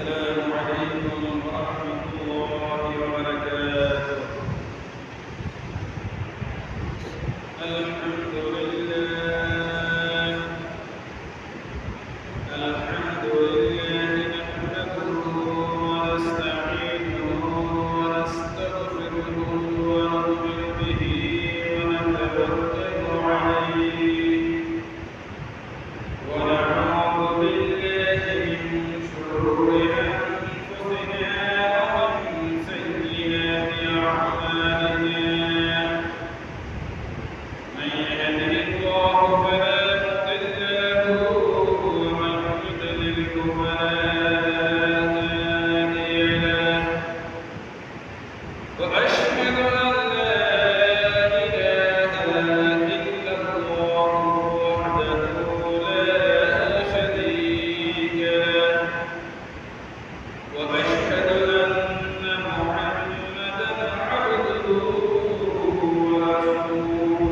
السلام عليكم ورحمة الله وبركاته. الحمد لله نحمده ونستعينه ونستغفره ونؤمن به ونتوكل عليه ونعوذ بالله من شرور أنفسنا ومن سيئات أعمالنا. من يهده الله فلا مضل له ومن يضلل فلا هادي له. وأشهد أن لا إله إلا الله وحده لا شريك له. وأشهد أن محمدا عبده ورسوله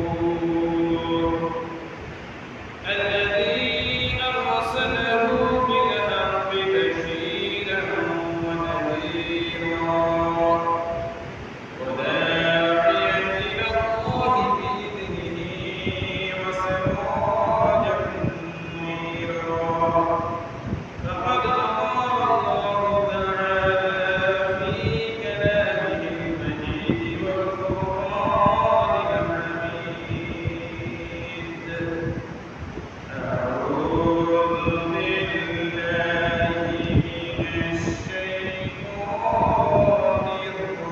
الذي أرسله بالحق بشيرا ونذيرا وداعيا إلى الله بإذنه وسراجا منيرا. فقد قال الله تعالى في كلامه المجيد والفرقان الحميد: أعوذ بالله من الشيطان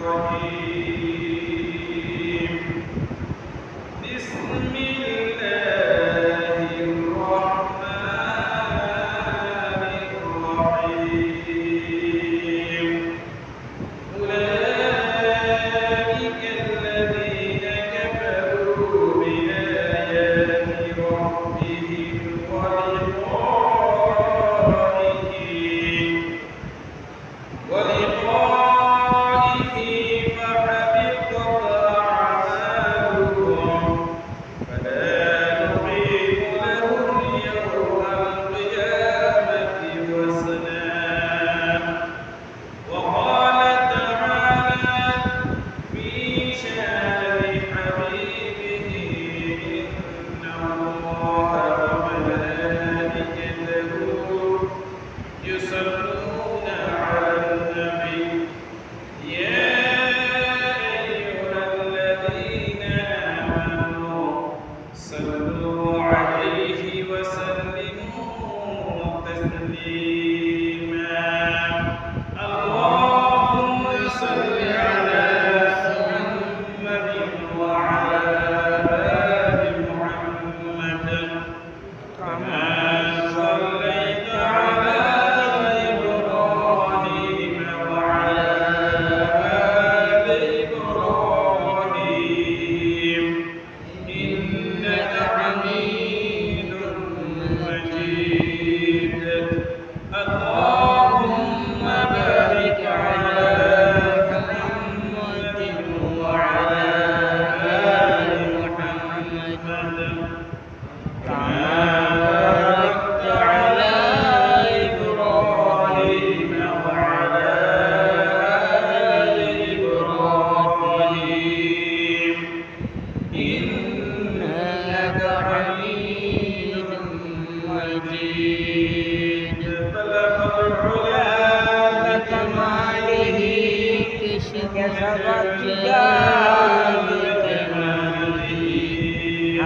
الرجيم. بسم الله الرحمن الرحيم. أولئك الذين كفروا بآيات ربهم ولقائه فحبطت أعمالهم فلا نقيم لهم يوم القيامة وزنا. وقال تعالى في شان حبيبه: إن الله وملائكته يصلون على النبي يا أيها الذين آمنوا صلوا عليه وسلموا تسليما. اللهم صل على محمد وعلى آل محمد كما صليت على إبراهيم وعلى آل إبراهيم إنك حميد مجيد. اللهم بارك على محمد وعلى آل محمد كما باركت على إبراهيم وعلى آل إبراهيم إنك حميد مجيد. بلغ العلا بكماله كشف الرجال بكماله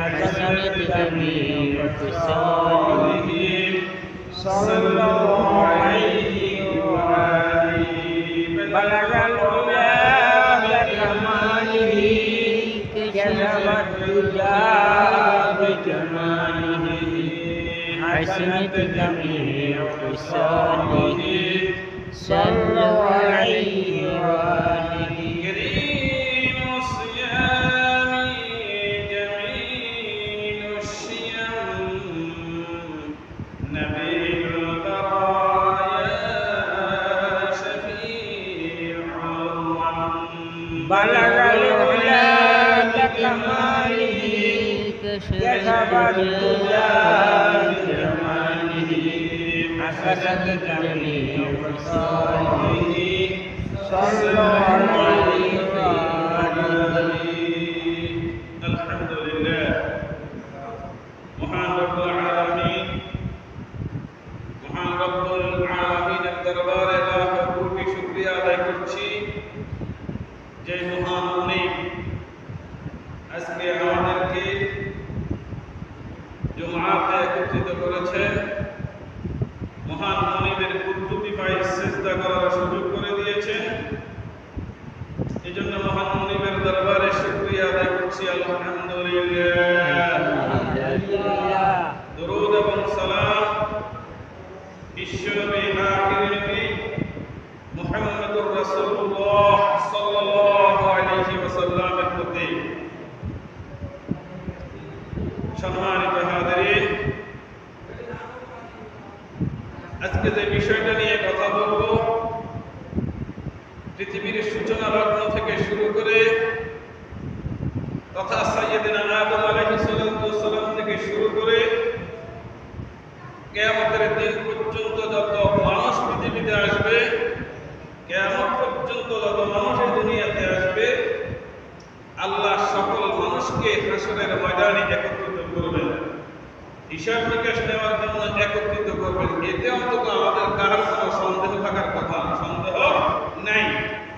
حسنت جميع خصاله صلى الله عليه وآله. بلغ العلا بكماله كشف الرجال بكماله حسنت جميع خصاله صلى الله عليه وآله. كريم الصيام جميل الشيم نبيل البرايا شفيع الأمم. بلغ العلا بكماله كشف الدجى بجماله حسنت جميع خصاله صلوا عليه وآله الحمد لله মহান রব্বুল আলামিন এর দরবারে লাখ কোটি শুকরিয়া আদায় করছি যে মহান মুনিব আজকে আমাদেরকে জুমআতে একত্রিত করেছেন মহান মুনিবের কুদরতি পায়ে সিজদা করার সুযোগ করে দিয়েছেন এজন্য মহান মুনিবের দরবারে শুকরিয়া আদায় করছি আলহামদুলিল্লাহ দরুদ এবং সালাম বিশ্বনবী আখির নবী মুহাম্মদুর রাসূলুল্লাহ সাল্লাল্লাহু আলাইহি ওয়াসাল্লামের প্রতি সম্মানিত হাজিরিন আজকে যে বিষয়টা নিয়ে কথা বলবো পৃথিবীর সূচনা লগ্ন থেকে শুরু করে তথা সাইয়েদনা আদম আলাইহিস সালাম থেকে শুরু করে কিয়ামতের দিন পর্যন্ত যত মানুষ পৃথিবীতে আসবে কিয়ামত পর্যন্ত যত মানুষ এই দুনিয়াতে আসবে আল্লাহ সকল মানুষকে হাসরের ময়দানে একত্রিত করবেন হিসাব নিকাশ নেওয়ার জন্য একত্রিত করবেন এতে অন্তত আমাদের কারোর কোনো সন্দেহ থাকার কথা সন্দেহ নাই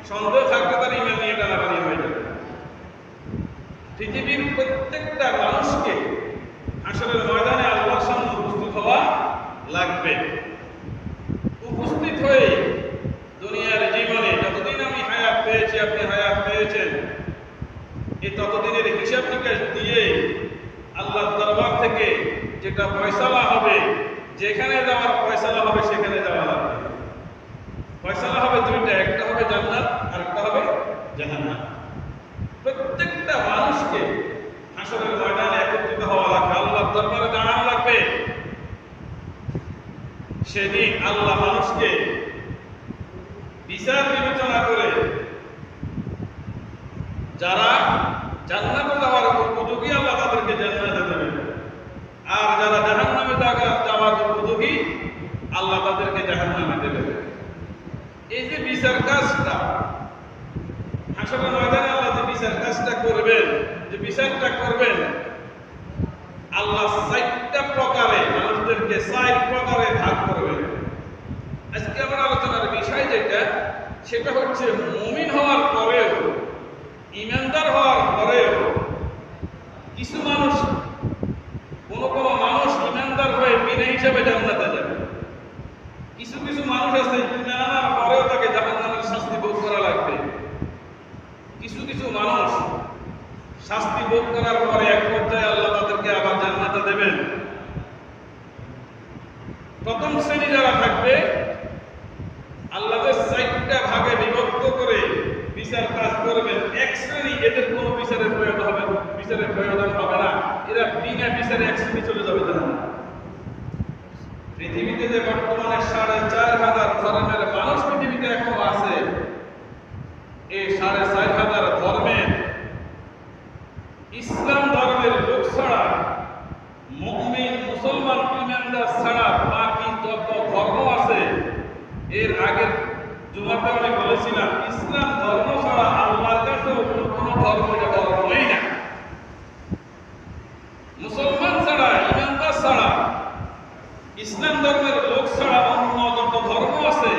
সন্দেহ থাকলে তার ইমান নিয়ে টানাটানি হয়ে যাবে পৃথিবীর প্রত্যেকটা মানুষকে হাসরের ময়দানে আল্লাহর সামনে উপস্থিত হওয়া লাগবে উপস্থিত হয়ে দুনিয়ার জীবনে যতদিন আমি হায়াত পেয়েছি আপনি হায়াত পেয়েছেন এই ততদিনের হিসাব নিকাশ দিয়ে আল্লাহর দরবার থেকে যেটা ফয়সালা হবে যেখানে যাওয়ার ফয়সালা হবে সেখানে যাওয়া লাগবে ফয়সালা হবে দুইটা একটা হবে জান্নাত আর একটা হবে জাহান্নাম প্রত্যেকটা মানুষকে হাসরের ময়দানে একত্রিত হওয়া লাগবে আল্লাহর দরবারে দাঁড়ানো লাগবে সেদিন আল্লাহ মানুষকে বিচার বিবেচনা করে যারা জান্নাতে যাওয়ার উপযোগী আল্লাহ তাদেরকে জান্নাতে দেবেন আর যারা জাহান্নামে যাওয়ার উপযোগী আল্লাহ তাদেরকে জাহান্নামে দেবেন এই যে বিচার কাজটা হাসরের ময়দানে আল্লাহ যে বিচার কাজটা করবেন যে বিচারটা করবেন আল্লাহ 4টা প্রকারে মানুষদেরকে 4 প্রকারে ভাগ করবেন আজকে আমার আলোচনার বিষয় যেটা সেটা হচ্ছে মুমিন হওয়ার পরেও ঈমানদার হওয়ার পরেও কিছু মানুষ কোন মানুষ ঈমানদার হয়ে বিনা হিসাবে জান্নাতে যাবে কিছু কিছু মানুষ আছে ঈমান আনার পরেও তাকে জাহান্নামের শাস্তি ভোগ করা লাগবে কিছু কিছু মানুষ শাস্তি ভোগ করার পরে এক পর্যায়ে আল্লাহ তাদেরকে আবার জান্নাতে দেবেন প্রথম শ্রেণী যারা থাকবে আল্লাহ 4টা ভাগে বিভক্ত করে বিচার কাজ করবেন এক শ্রেণী এদের কোনো বিচারের প্রয়োজন হবে না এরা বিনা বিচারে এক শ্রেণী চলে যাবে জাহান্নামে পৃথিবীতে যে বর্তমানে 4,500 ধর্মের মানুষ পৃথিবীতে এখনো আছে এই 4,500 ধর্মের ইসলাম ধর্মের লোক ছাড়া মুমিন মুসলমান ঈমানদার ছাড়া বাকি যত ধর্ম আছে এর আগের জুমাতে আমি বলেছিলাম ইসলাম ধর্ম ছাড়া আল্লাহর কাছে অন্য কোনো ধর্ম এটা ধর্মই না মুসলমান ছাড়া ঈমানদার ছাড়া ইসলাম ধর্মের লোক ছাড়া অন্য যত ধর্ম আছে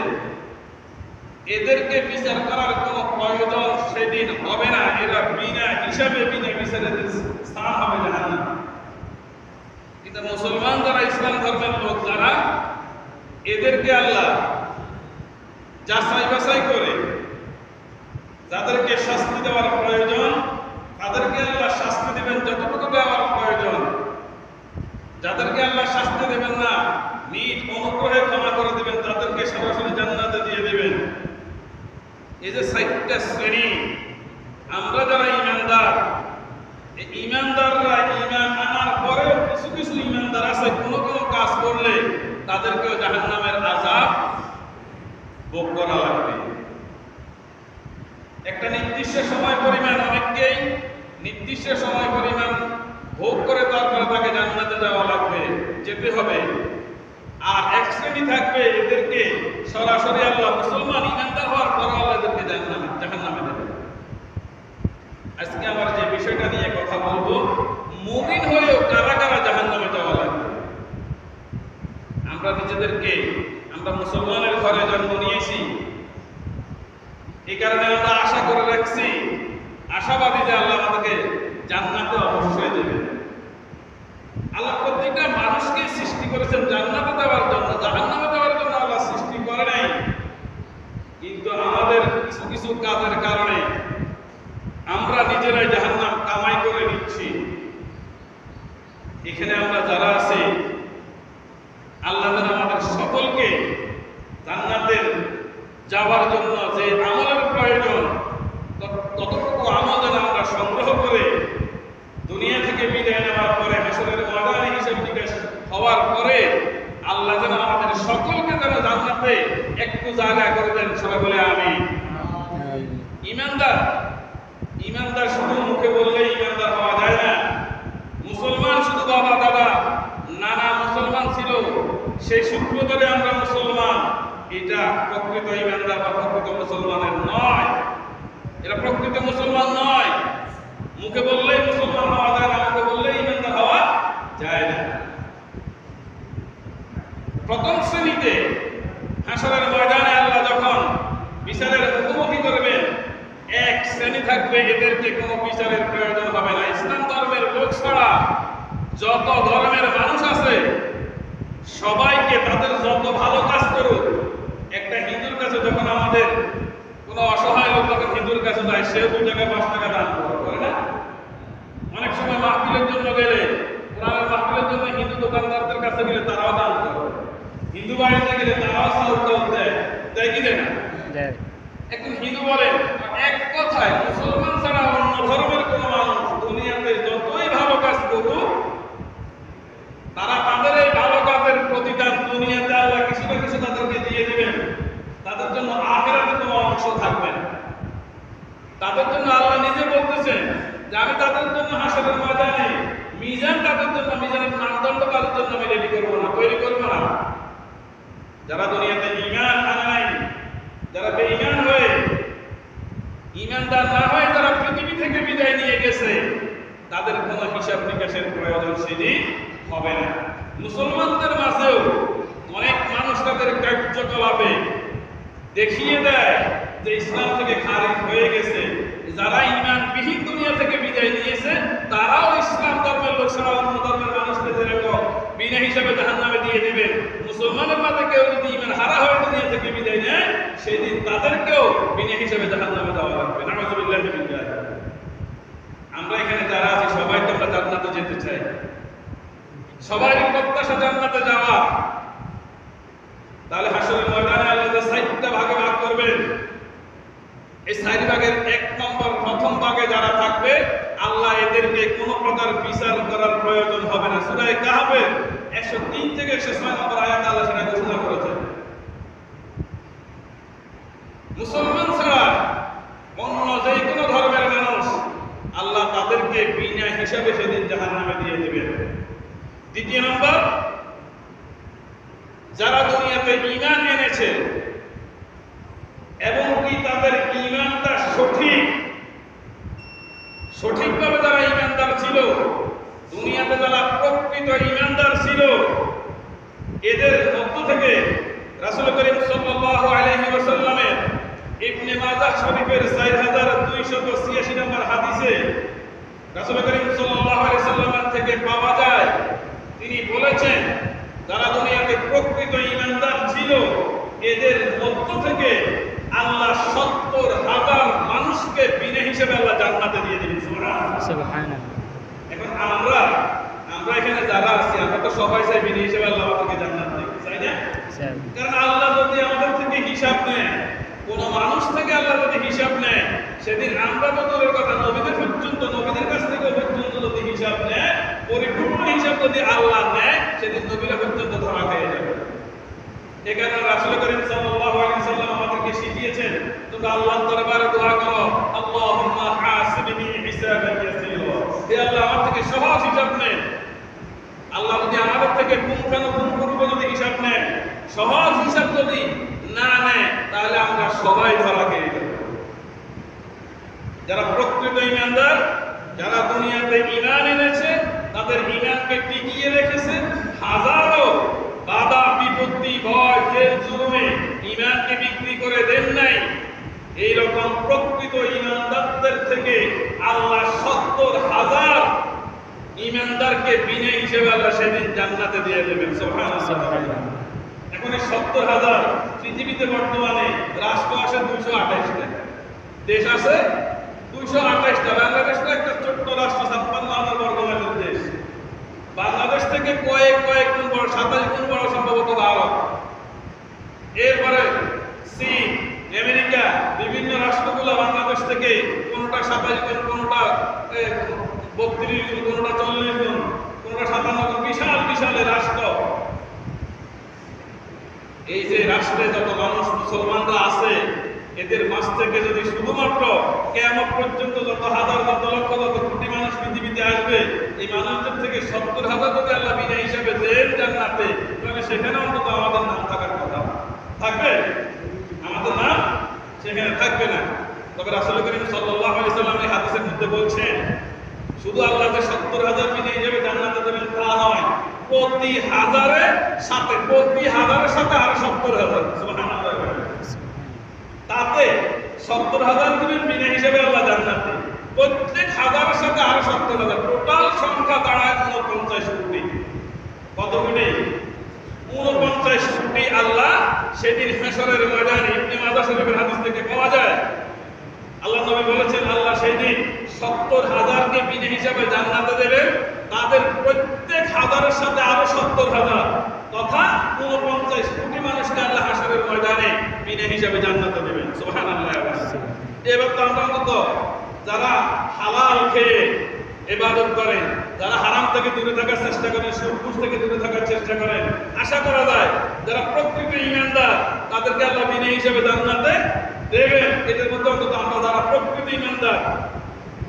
এদেরকে বিচার করার কোনো প্রয়োজন সেদিন হবে না এরা বিনা হিসাবে বিনা বিচারে স্থান হবে জাহান্নামে কিন্তু মুসলমান যারা ইসলাম ধর্মের লোক যারা এদেরকে আল্লাহ যাচাই বাছাই করে যাদেরকে শাস্তি দেওয়ার প্রয়োজন তাদেরকে আল্লাহ শাস্তি দেবেন যতটুকু দেওয়ার প্রয়োজন যাদেরকে আল্লাহ শাস্তি দেবেন না নিজ অনুগ্রহে ক্ষমা করে দেবেন তাদেরকে সরাসরি জান্নাতে দিয়ে দেবেন এই যে 4টা শ্রেণী আমরা যারা ঈমানদার এই ঈমানদাররা ঈমান আনার পরেও কিছু কিছু ঈমানদার আছে কোনো কাজ করলে তাদেরকেও জাহান্নামের আযাব ভোগ করা লাগবে একটা নির্দিষ্ট সময় পরিমাণ অনেককেই নির্দিষ্ট সময় পরিমাণ ভোগ করে তারপরে তাকে জান্নাতে যাওয়া লাগবে যেতে হবে আর আরেক শ্রেণী থাকবে, এদেরকে সরাসরি আল্লাহ মুসলমান ইমানদার হওয়ার পর আল্লাহ এদেরকে জাহান্নামে দেবে। আজকে আমার যে বিষয়টা নিয়ে কথা বলবো, মুমিন হয়েও কারা কারা জাহান্নামে যাওয়া লাগবে। আমরা নিজেদেরকে, আমরা মুসলমানের ঘরে জন্ম নিয়েছি, এই কারণে আমরা আশা করে রাখছি, আশাবাদী যে আল্লাহ আমাদেরকে জান্নাতে অবশ্যই দেবে। আল্লাহ প্রত্যেকটা মানুষকে সৃষ্টি করেছেন জান্নাতে দেওয়ার জন্য, জাহান্নামে দেওয়ার জন্য আল্লাহ সৃষ্টি করে নাই। কিন্তু আমাদের কিছু কিছু কাজের কারণে আমরা নিজেরাই জাহান্নাম কামাই করে নিচ্ছি। এখানে আমরা যারা আছি, আল্লাহ যেন আমাদের সকলকে জান্নাতের যাওয়ার জন্য যে আমলের প্রয়োজন, ততটুকু আমল যেন আমরা সংগ্রহ করে দুনিয়া থেকে বিদায় নেওয়ার পরে, হাসরের ময়দানে হিসাব নিকাশ হওয়ার পরে আল্লাহ যেন আমাদের সকলকে যেন জান্নাতে একটু জায়গা করে দেন। সবাই বলে আমিন। ইমানদার শুধু মুখে বললেই ইমানদার হওয়া যায় না। মুসলমান শুধু বাবা দাদা নানা মুসলমান ছিল, সেই সূত্র ধরে আমরা মুসলমান, এটা প্রকৃত ইমানদার বা প্রকৃত মুসলমানের নয়। এরা প্রকৃত মুসলমান নয়। মুখে বললেই মুসলমান হওয়া যায় না, মুখে বললেই ইমানদার হওয়া যায় না। প্রথম শ্রেণীতে হাসরের ময়দানে আল্লাহ যখন বিচারের মুখোমুখি করবেন, এক শ্রেণী থাকবে, এদেরকে কোনো বিচারের প্রয়োজন হবে না। ইসলাম ধর্মের লোক ছাড়া যত ধর্মের মানুষ আছে সবাইকে তাদের যত ভালো কাজ করুক, একটা হিন্দুর কাছে যখন আমাদের কোনো অসহায় লোক যখন হিন্দুর কাছে যায়, সেও 2 টাকা 5 টাকা দান করে না? অনেক সময় মাহফিলের জন্য গেলে, কোরআনের মাহফিলের জন্য হিন্দু দোকানদারদের কাছে গেলে তারাও দান করে, হিন্দু বাড়িতে গেলে তারাও চাউল দেয়, দেয় কি দেয় না? একজন হিন্দু বলেন, এক কথায় মুসলমান ছাড়া অন্য ধর্মের কোনো মানুষ দুনিয়াতে যতই ভালো কাজ করুক, তারা তাদের এই ভালো কাজের প্রতিদান দুনিয়াতে আল্লাহ কিছু না কিছু তাদেরকে দিয়ে দিবেন। তাদের জন্য আখিরাতে কোনো অংশ থাকবে না। তাদের জন্য আল্লাহ নিজে বলতেছেন যে আমি তাদের জন্য হাসরের ময়দানে মিজান, তাদের জন্য মিজানের মানদণ্ড তাদের জন্য আমি রেডি করবো না, তৈরি করবো না। যারা দুনিয়াতে ঈমান আনে নাই, যারা বেঈমান হয়ে, ঈমানদার না হয়ে যারা পৃথিবী থেকে বিদায় নিয়ে গেছে, তাদের কোনো হিসাব নিকাশের প্রয়োজন সেদিন হবে না। মুসলমানদের মাঝেও অনেক মানুষ তাদের কার্যকলাপে দেখিয়ে দেয় যে ইসলাম থেকে খারিজ হয়ে গেছে। যারা ঈমানবিহীন দুনিয়া থেকে বিদায় নিয়েছে, তারাও ইসলাম ধর্মের লোক ছাড়া অন্য ধর্মের মানুষকে যেরকম বিনা হিসাবে জাহান্নামে দিয়ে দিবেন, মুসলমানের মাঝে কেউ যদি ঈমান হারা হয়ে দুনিয়া থেকে বিদায় নেয়, সেদিন তাদেরকেও বিনা হিসাবে জাহান্নামে দেওয়া লাগবে। নাউযুবিল্লাহি মিন যালিক। আমরা এখানে যারা আছি সবাই তো আমরা জান্নাতে যেতে চাই, সবাই প্রত্যাশা জান্নাতে যাওয়া। তাহলে হাসরের ময়দানে আল্লাহ যে 4টা ভাগে ভাগ করবেন, এই 4 ভাগের 1 নম্বর প্রথম ভাগে যারা থাকবে, আল্লাহ এদেরকে কোনো প্রকার বিচার করার প্রয়োজন হবে না। সূরা কাহফের 103 থেকে 106 নম্বর আয়াতে আল্লাহ সেটা ঘোষণা করেছেন। মুসলমান ছাড়া অন্য যে কোনো ধর্মের মানুষ, আল্লাহ তাদেরকে বিনা হিসাবে সেদিন জাহান্নামে দিয়ে দিবেন। দ্বিতীয় নম্বর, যারা দুনিয়াতে ঈমান এনেছে এবং কি তাদের ঈমানটা সঠিকভাবে যারা ঈমানদার ছিল, দুনিয়াতে যারা প্রকৃত ঈমানদার ছিল, এদের মধ্য থেকে রাসূল করিম সাল্লাল্লাহু আলাইহি ওয়াসাল্লামের ইবনে মাজাহ শরীফের 4286 নম্বর হাদিসে রাসূল করিম সাল্লাল্লাহু আলাইহি ওয়াসাল্লাম থেকে পাওয়া যায়, তিনি বলেছেন যারা দুনিয়াতে প্রকৃত ঈমানদার ছিল, এদের মধ্য থেকে আল্লাহ 70,000 মানুষকে বিনা হিসেবে আল্লাহ জান্নাতে দিয়ে দিবেন। সুবহানাল্লাহ। এখন আমরা এখানে যারা আছি, আমরা তো সবাই চাই বিনা হিসেবে আল্লাহ আমাদেরকে জান্নাত দিতে, চাই না? কারণ আল্লাহ যদি আমাদের থেকে হিসাব নেয়, কোন মানুষ থেকে আল্লাহ যদি হিসাব নেয়, সেদিন আমরা তো দূরের কথা, নবীদের কাছ থেকে পর্যন্ত যদি হিসাব নেয়, পরিপূর্ণ হিসাব যদি আল্লাহ নেয়, সেদিন নবীরা পর্যন্ত ধরা খেয়ে যাবে। এই কারণে রাসূল করিম সাল্লাল্লাহু আলাইহি ওয়াসাল্লাম আমাদেরকে শিখিয়েছেন, তোমরা আল্লাহর দরবারে দোয়া করো, আল্লাহুম্মা হাসিবনি হিসাবান ইয়াসীরা। হে আল্লাহ, আমার থেকে সহজ হিসাব নেন। আল্লাহ যদি আমাদের থেকে পুঙ্খানুপুঙ্খরূপে যদি হিসাব নেন, সহজ হিসাব যদি না নেয় তাহলে আমরা সবাই ধরা খেয়ে যাব। যারা প্রকৃত ঈমানদার, যারা দুনিয়াতে ঈমান এনেছে, তাদের ঈমানকে টিকিয়ে রেখেছে, হাজারো বাধা বিপত্তি ভয় জেল জুলুমে ঈমানকে বিক্রি করে দেন নাই, এইরকম প্রকৃত ঈমানদারদের থেকে আল্লাহ ৭০,০০০ ঈমানদারকে বিনা হিসেবে আল্লাহ সেদিন জান্নাতে দিয়ে দেবেন। সুবহানাল্লাহ। এখন এই ৭০,০০০ পৃথিবীতে বর্তমানে রাষ্ট্র আছে ২২৮টা, দেশ আছে ২২৮টা। বাংলাদেশ তো একটা ছোট্ট রাষ্ট্র, ৫৬,০০০ বর্গমাইলের দেশ। বাংলাদেশ থেকে কয়েক গুণ বড়, ২৭ গুণ বড় সম্ভবত ভারত। এরপরে চীন, আমেরিকা, বিভিন্ন রাষ্ট্রগুলো বাংলাদেশ থেকে কোনটা ২৭ গুণ, কোনটা ৩২ গুণ, কোনটা ৪০ গুণ, কোনটা ৫৭ গুণ, বিশাল বিশাল রাষ্ট্র। এই যে রাষ্ট্রে যত মানুষ মুসলমানরা আছে, এদের মাঝ থেকে যদি শুধুমাত্র কিয়ামত পর্যন্ত যত হাজার, যত লক্ষ, যত কোটি মানুষ পৃথিবীতে আসবে, এই মানুষদের থেকে ৭০,০০০ যদি আল্লাহ বিনা হিসাবে দেন জান্নাতে, তাহলে সেখানে অন্তত আমাদের নাম থাকার কথা। থাকবে? আমাদের নাম সেখানে থাকবে না। তবে রাসূল করিম সাল্লাল্লাহু আলাইহি সাল্লাম এই হাদিসের মধ্যে বলছেন, শুধু আল্লাহ যে ৭০,০০০ বিনা হিসাবে জান্নাতে দেবেন তা নয়, প্রতি হাজারের সাথে আরো ৭০,০০০। সুবহানাল্লাহ। তাতে ৭০,০০০ দিবেন বিনা হিসেবে আল্লাহ জান্নাতে, প্রত্যেক হাজারের সাথে আরো ৭০,০০০, টোটাল সংখ্যা দাঁড়ায় ৪৯ কোটি। কত কোটি? ৪৯ কোটি আল্লাহ সেদিন হাশরের ময়দানে, ইবনে মাজাহ শরীফের হাদিস থেকে পাওয়া যায়, আল্লাহ নবী বলেছেন আল্লাহ সেদিন ৭০,০০০কে বিনা হিসাবে জান্নাতে দেবেন, তাদের প্রত্যেক হাজারের সাথে আরো ৭০,০০০, তথা ৪৯ কোটি মানুষকে আল্লাহ হাশরের ময়দানে বিনা হিসাবে জান্নাতে দেবেন। সুবহানাল্লাহ। এবার তো আমরা অন্তত যারা হালাল খেয়ে ইবাদত করেন, যারা হারাম থেকে দূরে থাকার চেষ্টা করেন, সুদ ঘুষ থেকে দূরে থাকার চেষ্টা করেন, আশা করা যায় যারা প্রকৃত ঈমানদার তাদেরকে আল্লাহ বিনা হিসাবে জান্নাতে দেবেন। এদের মধ্যে অন্তত আমরা যারা প্রকৃত ঈমানদার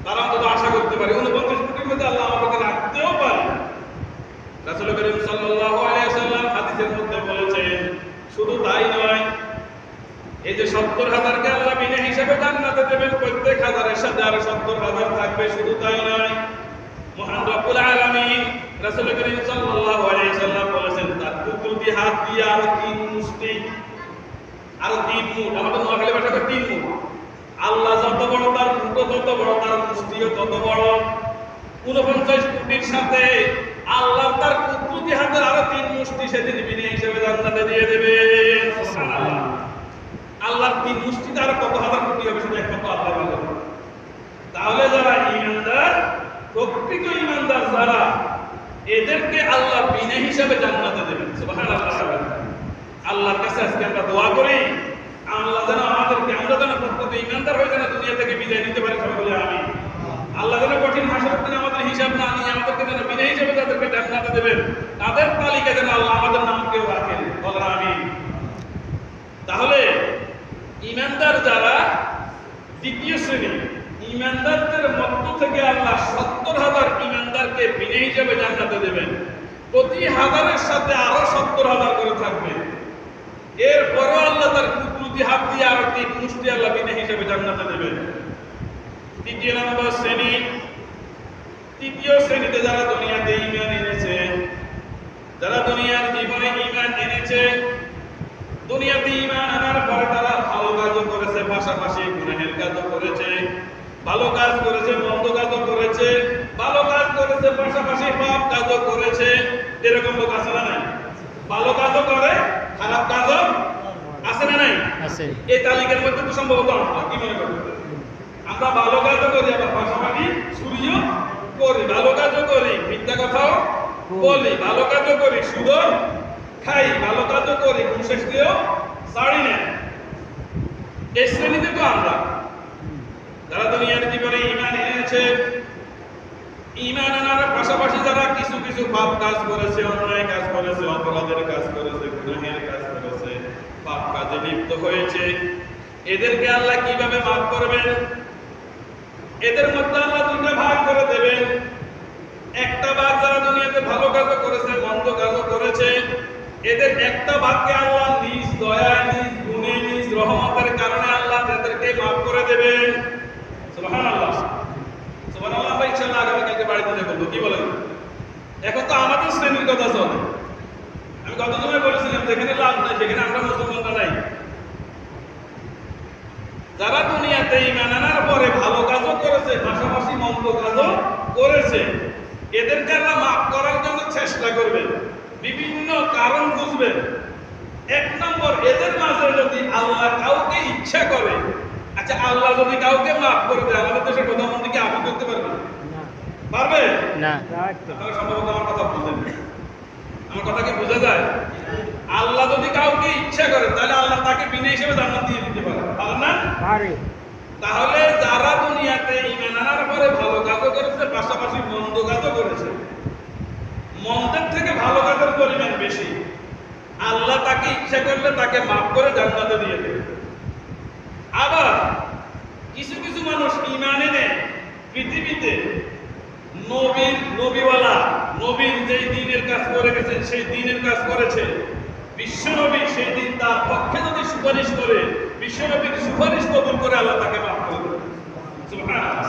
তারা অন্তত আশা করতে পারি ৪৯ কোটির মধ্যে আল্লাহ আমাদেরকে রাখতেও পারে। রাসূল করিম সাল্লাল্লাহু আলাইহি ওয়াসাল্লাম হাদিসের মধ্যে বলেছেন, শুধু তাই নয়, এই যে ৭০,০০০কে আল্লাহ বিনা হিসাবে জান্নাতে দেবেন, প্রত্যেক হাজারের সাথে আরো ৭০,০০০ থাকবে। শুধু তাই নয়, মহান রব্বুল আলামিন রাসূল করিম সাল্লাল্লাহু আলাইহি ওয়াসাল্লাম বলেছেন, তার কুদরতি হাত দিয়ে আরো ৩ মুষ্টি, আরো ৩ মুঠ, আমাদের নোয়াখালী ভাষাতে ৩ মুঠ। আল্লাহ যত বড় তার মুঠও তত বড়, তার মুষ্টিও তত বড়। ৪৯ কোটির সাথে আল্লাহ তার কুদরতি হাতের আরো ৩ মুষ্টি সেদিন বিনা হিসাবে জান্নাতে দিয়ে দেবেন। সুবহানাল্লাহ। আল্লাহর ৩ মুষ্টিতে আরো কত হাজার কোটি হবে সেটা একমাত্র আল্লাহ জানেন। তাহলে যারা ঈমানদার, প্রকৃত ঈমানদার যারা, এদেরকে আল্লাহ বিনা হিসাবে জান্নাতে দেবেন। সুবহানাল্লাহ। আল্লাহর কাছে আজকে আমরা দোয়া করি, আল্লাহ যেন আমাদেরকে, আমরা যেন প্রকৃত ঈমানদার হয়ে যেন দুনিয়া থেকে বিদায় নিতে পারি। সবাই বলে আমিন। আল্লাহ যেন কঠিন হাসরের দিনে আমাদের হিসাব না নিয়ে আমাদেরকে যেন বিনা হিসাবে তাদেরকে জান্নাতে দেবেন, তাদের তালিকা যেন আল্লাহ আমাদের নামকেও রাখেন। বলেন আমিন। তাহলে ঈমানদার যারা, দ্বিতীয় শ্রেণী ঈমানদারদের মধ্য থেকে আল্লাহ ৭০,০০০ ঈমানদারকে বিনা হিসাবে জান্নাতে দেবেন, প্রতি হাজারের সাথে আরো ৭০,০০০ করে থাকবে। এরপরও আল্লাহ তার কুদরতি হাত দিয়ে আরো ৩ মুষ্টি আল্লাহ বিনা হিসাবে জান্নাতে দেবেন। তৃতীয় নম্বর শ্রেণী, তৃতীয় শ্রেণীতে যারা দুনিয়াতে ঈমান এনেছে, যারা দুনিয়ার জীবনে ঈমান এনেছে, দুনিয়াতে ঈমান আনার পরে তারা ভালো কাজও করেছে, পাশাপাশি গুনাহের কাজও করেছে, ভালো কাজ করেছে, মন্দ কাজও করেছে, ভালো কাজ করেছে, পাশাপাশি পাপ কাজও করেছে। এরকম লোক আছে না নাই? ভালো কাজও করে, খারাপ কাজও আছে না নাই? আছে। এই তালিকার মধ্যে তো সম্ভবত আমরা কি মনে করি? আমরা ভালো কাজও করি, আবার পাশাপাশি চুরিও করি, ভালো কাজও করি, মিথ্যা কথাও বলি, ভালো কাজও করি, সুদও খাই, ভালো কাজও করি, ঘুষের দিয়েও ছাড়ি না। এই শ্রেণীতে তো আমরা যারা দুনিয়ার জীবনে ঈমান এনেছে, ঈমান আনার পাশাপাশি যারা কিছু কিছু পাপ কাজ করেছে, অন্যায় কাজ করেছে, অপরাধের কাজ করেছে, গুনাহের কাজ করেছে, পাপ কাজে লিপ্ত হয়েছে, এদেরকে আল্লাহ কিভাবে মাফ করবেন? এদের মধ্যে আল্লাহ দুইটা ভাগ করে দেবেন। একটা ভাগ যারা দুনিয়াতে ভালো কাজও করেছে, মন্দ কাজও করেছে, এদের একটা ভাগকে আল্লাহ নিজ দয়া, নিজ গুণে, নিজ রহমতের কারণে আল্লাহ তাদেরকে মাফ করে দেবেন। সুবহানাল্লাহ, সুবহানাল্লাহ। আমরা ইনশাআল্লাহ আগামীকালকে বাড়িতে যে বলবো, কি বলেন? এখন তো আমাদের শ্রেণীর কথা চলে। আমি গত সময় বলেছিলাম যেখানে লাভ নাই সেখানে আমরা মুসলমানরা নাই। যারা দুনিয়াতে ঈমান আনার পরে ভালো কাজও করেছে, পাশাপাশি মন্দ কাজও করেছে, এদেরকে আল্লাহ মাফ করার জন্য চেষ্টা করবেন, বিভিন্ন কারণ খুঁজবেন। এক নম্বর, এদের মাঝে যদি আল্লাহ কাউকে ইচ্ছা করে, আচ্ছা আল্লাহ যদি কাউকে মাফ করে দেয়, আমাদের দেশের প্রধানমন্ত্রী কি আপনি করতে পারবে? পারবে না। আপনারা সম্ভবত আমার কথা বুঝেন, আমার কথা কি বোঝা যায়? আল্লাহ যদি কাউকে ইচ্ছা করে তাহলে আল্লাহ তাকে বিনা হিসেবে জান্নাত দিয়ে দিতে পারে, পারে না? পারে। তাহলে যারা দুনিয়াতে ঈমান আনার পরে ভালো কাজও করেছে, পাশাপাশি মন্দ কাজও করেছে, মন্দের থেকে ভালো কাজের পরিমাণ বেশি, আল্লাহ তাকে ইচ্ছা করলে তাকে মাফ করে জান্নাতে দিয়ে দেবে। আবার কিছু কিছু মানুষ ঈমান এনে পৃথিবীতে নবীওয়ালা, নবীর যেই দ্বীনের কাজ করে গেছেন সেই দ্বীনের কাজ করেছে, বিশ্বনবী সেই দিন তার পক্ষে যদি সুপারিশ করে, বিশ্বনবীর সুপারিশ কবুল করে আল্লাহ তাকে মাফ করে দেবে। সুবহানাল্লাহ।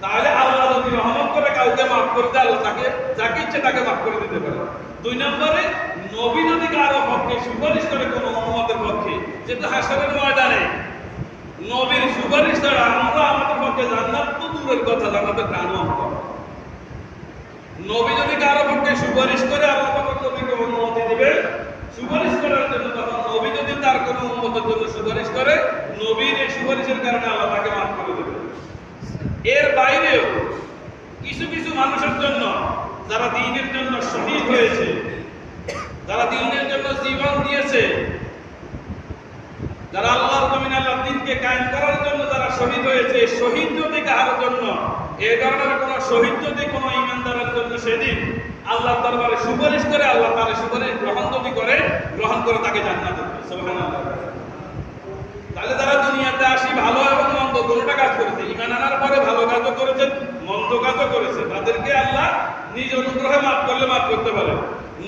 তাহলে আল্লাহ যদি রহমত করে কাউকে মাফ করে দেয়, আল্লাহ তাকে যাকে ইচ্ছে তাকে মাফ করে দিতে পারে। দুই নম্বরে, নবী যদি কারো পক্ষে সুপারিশ করে কোনো উম্মতের পক্ষে, যেটা হাসরের ময়দানে নবীর সুপারিশ ছাড়া আমরা আমাদের পক্ষে জান্নাত তো দূরের কথা, জান্নাতের কারণ নবী যদি কারো পক্ষে সুপারিশ করে আল্লাহ পাক নবীকে অনুমতি দিবে সুপারিশ করার জন্য। তখন নবী যদি তার কোনো উম্মতের জন্য সুপারিশ করে, নবীর এই সুপারিশের কারণে আল্লাহ তাকে মাফ করে দেবে। এর বাইরেও কিছু কিছু মানুষের জন্য, যারা দ্বীনের জন্য শহীদ হয়েছে, যারা দ্বীনের জন্য জীবন দিয়েছে, যারা আল্লাহর জমিনে আল্লাহর দ্বীনকে কায়েম করার জন্য যারা শহীদ হয়েছে, শহীদ যদি কারোর জন্য, এই ধরনের কোন শহীদ যদি কোন ঈমানদারের জন্য সেদিন আল্লাহর দরবারে সুপারিশ করে, আল্লাহ তার সুপারিশ গ্রহণ করে তাকে জান্নাত দেবে। সুবহানাল্লাহ। তাহলে যারা দুনিয়াতে আসি ভালো এবং মন্দ দুটোটা কাজ করেছে, ঈমান আনার পরে ভালো কাজও করেছে, মন্দ কাজও করেছে, তাদেরকে আল্লাহ নিজ অনুগ্রহে মাফ করলে মাফ করতে পারে।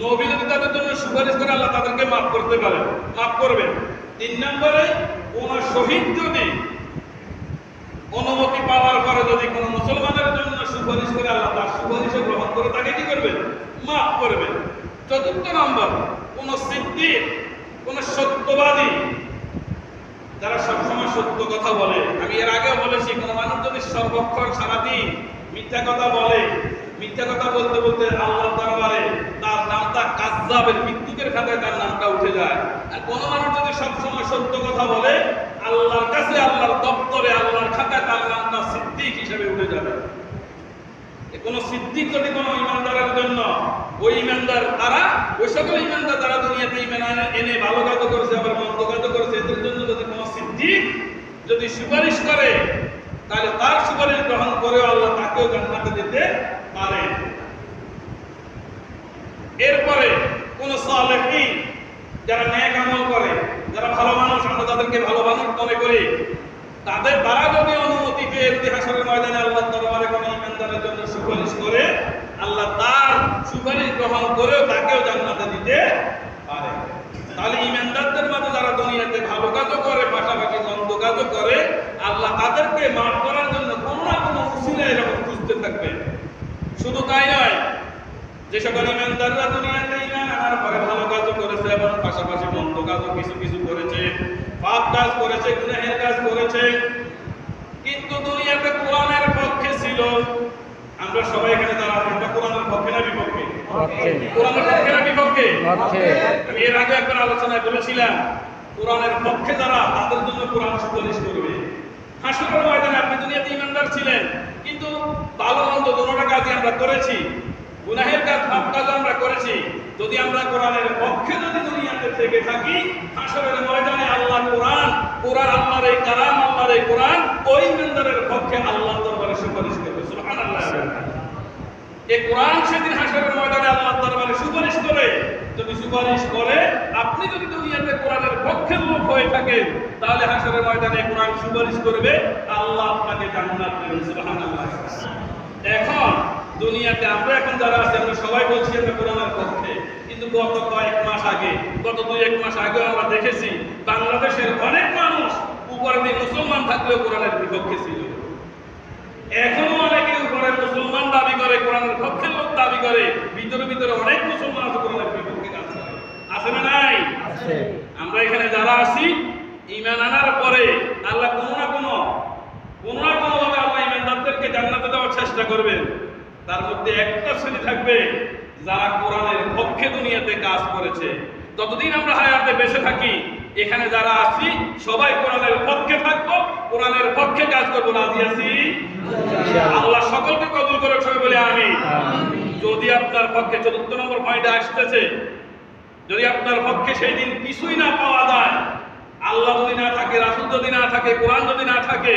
নবী যদি তাদের জন্য সুপারিশ করে আল্লাহ তাদেরকে মাফ করতে পারে, মাফ করবেন। তিন নম্বরে, কোন শহীদ যদি অনুমতি পাওয়ার পরে যদি কোন মুসলমানের জন্য সুপারিশ করে, আল্লাহ তার সুপারিশ গ্রহণ করে তাকে কি করবেন? মাফ করবেন। চতুর্থ নম্বর, কোন সিদ্দিক, কোন সত্যবাদী, যারা সবসময় সত্য কথা বলে। আমি এর আগেও বলেছি, কোন মানুষ যদি সর্বক্ষণ সারাদিন মিথ্যা কথা বলে, মিথ্যা কথা বলতে বলতে আল্লাহর দরবারে তার নামটা কাযযাবের, মৃত্যুকের খাতায় তার নামটা উঠে যায়। আর কোন মানুষ যদি সবসময় সত্য কথা বলে, আল্লাহর কাছে, আল্লাহর দপ্তরে, আল্লাহর খাতায় তার নামটা সিদ্দিক হিসেবে উঠে যাবে। কোন সিদ্দিক যদি কোন ঈমানদারের জন্য, ওই ঈমানদার তারা, ওই সকল ঈমানদার যারা দুনিয়াতে ঈমান এনে ভালো কাজ করেছে আবার মন্দ কাজ করেছে, এদের জন্য যদি কোন সিদ্দিক যদি সুপারিশ করে, তাহলে তার সুপারিশ গ্রহণ করেও আল্লাহ তাকেও জান্নাতে দিতে পারে। এরপরে কোন সালেহীন, যারা নেক আমল করে, যারা ভালো মানুষ, আমরা তাদেরকে ভালো মানুষ মনে করি, তারা যদি অনুমতি পেয়ে হাসরের ময়দানে আল্লাহর দরবারে কোন ঈমানদারের জন্য সুপারিশ করে, আল্লাহ তার সুপারিশ গ্রহণ করেও তাকেও জান্নাতে দিতে পারে। তাহলে ঈমানদারদের মাঝে যারা দুনিয়াতে ভালো কাজও করে, পাশাপাশি মন্দ কাজও করে, আল্লাহ তাদেরকে মাফ করার জন্য কোনো না কোনো উসিলা এরকম খুঁজতে থাকবে। শুধু তাই নয়, যে সকল ঈমানদাররা দুনিয়াতে ঈমান আনার পরে ভালো কাজও করেছে এবং পাশাপাশি মন্দ কাজও কিছু কিছু করেছে, পাপ কাজ করেছে, গুনাহের কাজ করেছে, কিন্তু দুনিয়াতে কোরআনের পক্ষে ছিল। আমরা সবাই এখানে যারা আছি, আমরা কোরআনের পক্ষে না বিপক্ষে? কোরআনের পক্ষে না বিপক্ষে? আমি এর আগে একবার আলোচনায় বলেছিলাম, কোরআনের পক্ষে যারা, তাদের জন্য কোরআন সুপারিশ করবে। হাসরের ময়দানে আপনি দুনিয়াতে ঈমানদার ছিলেন, কিন্তু ভালো মন্দ দুটোটা কাজই আমরা করেছি, গুনাহের কাজ, পাপ কাজ আমরা করেছি। যদি আমরা কোরআনের পক্ষে যদি দুনিয়াতে থেকে থাকি, হাসরের ময়দানে আল্লাহ কোরআন আল্লাহর এই কালাম, আল্লাহর এই কোরআন ওই ঈমানদারের পক্ষে আল্লাহর দরবারে সুপারিশ করবে। সুবহানাল্লাহ। এই কোরআন সেদিন হাসরের ময়দানে আল্লাহর দরবারে সুপারিশ করে। যদি সুপারিশ করে, আপনি যদি দুনিয়াতে কোরআনের পক্ষের লোক হয়ে থাকেন, তাহলে হাসরের ময়দানে কোরআন সুপারিশ করবে, আল্লাহ আপনাকে জান্নাত দেবেন। সুবহানাল্লাহ। এখন দুনিয়াতে আমরা এখন যারা আছি, আমরা সবাই বলছি আমরা কোরআনের পক্ষে, কিন্তু কিন্তু গত কয়েক মাস আগে, গত 2-1 মাস আগে আমরা দেখেছি বাংলাদেশের অনেক মানুষ উপরে দিয়ে মুসলমান থাকলেও কোরআনের বিপক্ষে ছিল। এখনো অনেকে উপরে মুসলমান দাবি করে, কোরআনের পক্ষের লোক দাবি করে, ভিতরে ভিতরে অনেক মুসলমান আছে কোরআনের বিপক্ষে কাজ করে। আছে না নাই? আমরা এখানে যারা আছি, ঈমান আনার পরে আল্লাহ কোনো না কোনো ভাবে আল্লাহ ঈমানদারদেরকে জান্নাতে দেওয়ার চেষ্টা করবেন। তার মধ্যে একটা শ্রেণী থাকবে যারা কোরআনের পক্ষে দুনিয়াতে কাজ করেছে। যতদিন আমরা হায়াতে বেঁচে থাকি, এখানে যারা আছি সবাই কোরআনের পক্ষে থাকবো, কোরআনের পক্ষে কাজ করবো। রাজি আছি? আল্লাহ সকলকে কবুল করে, সবাই বলে আমিন। যদি আপনার পক্ষে ৪থ নম্বর পয়েন্টে আসতেছে, যদি আপনার পক্ষে সেই দিন কিছুই না পাওয়া যায়, আল্লাহ যদি না থাকে, রাসূল যদি না থাকে, কোরআন যদি না থাকে,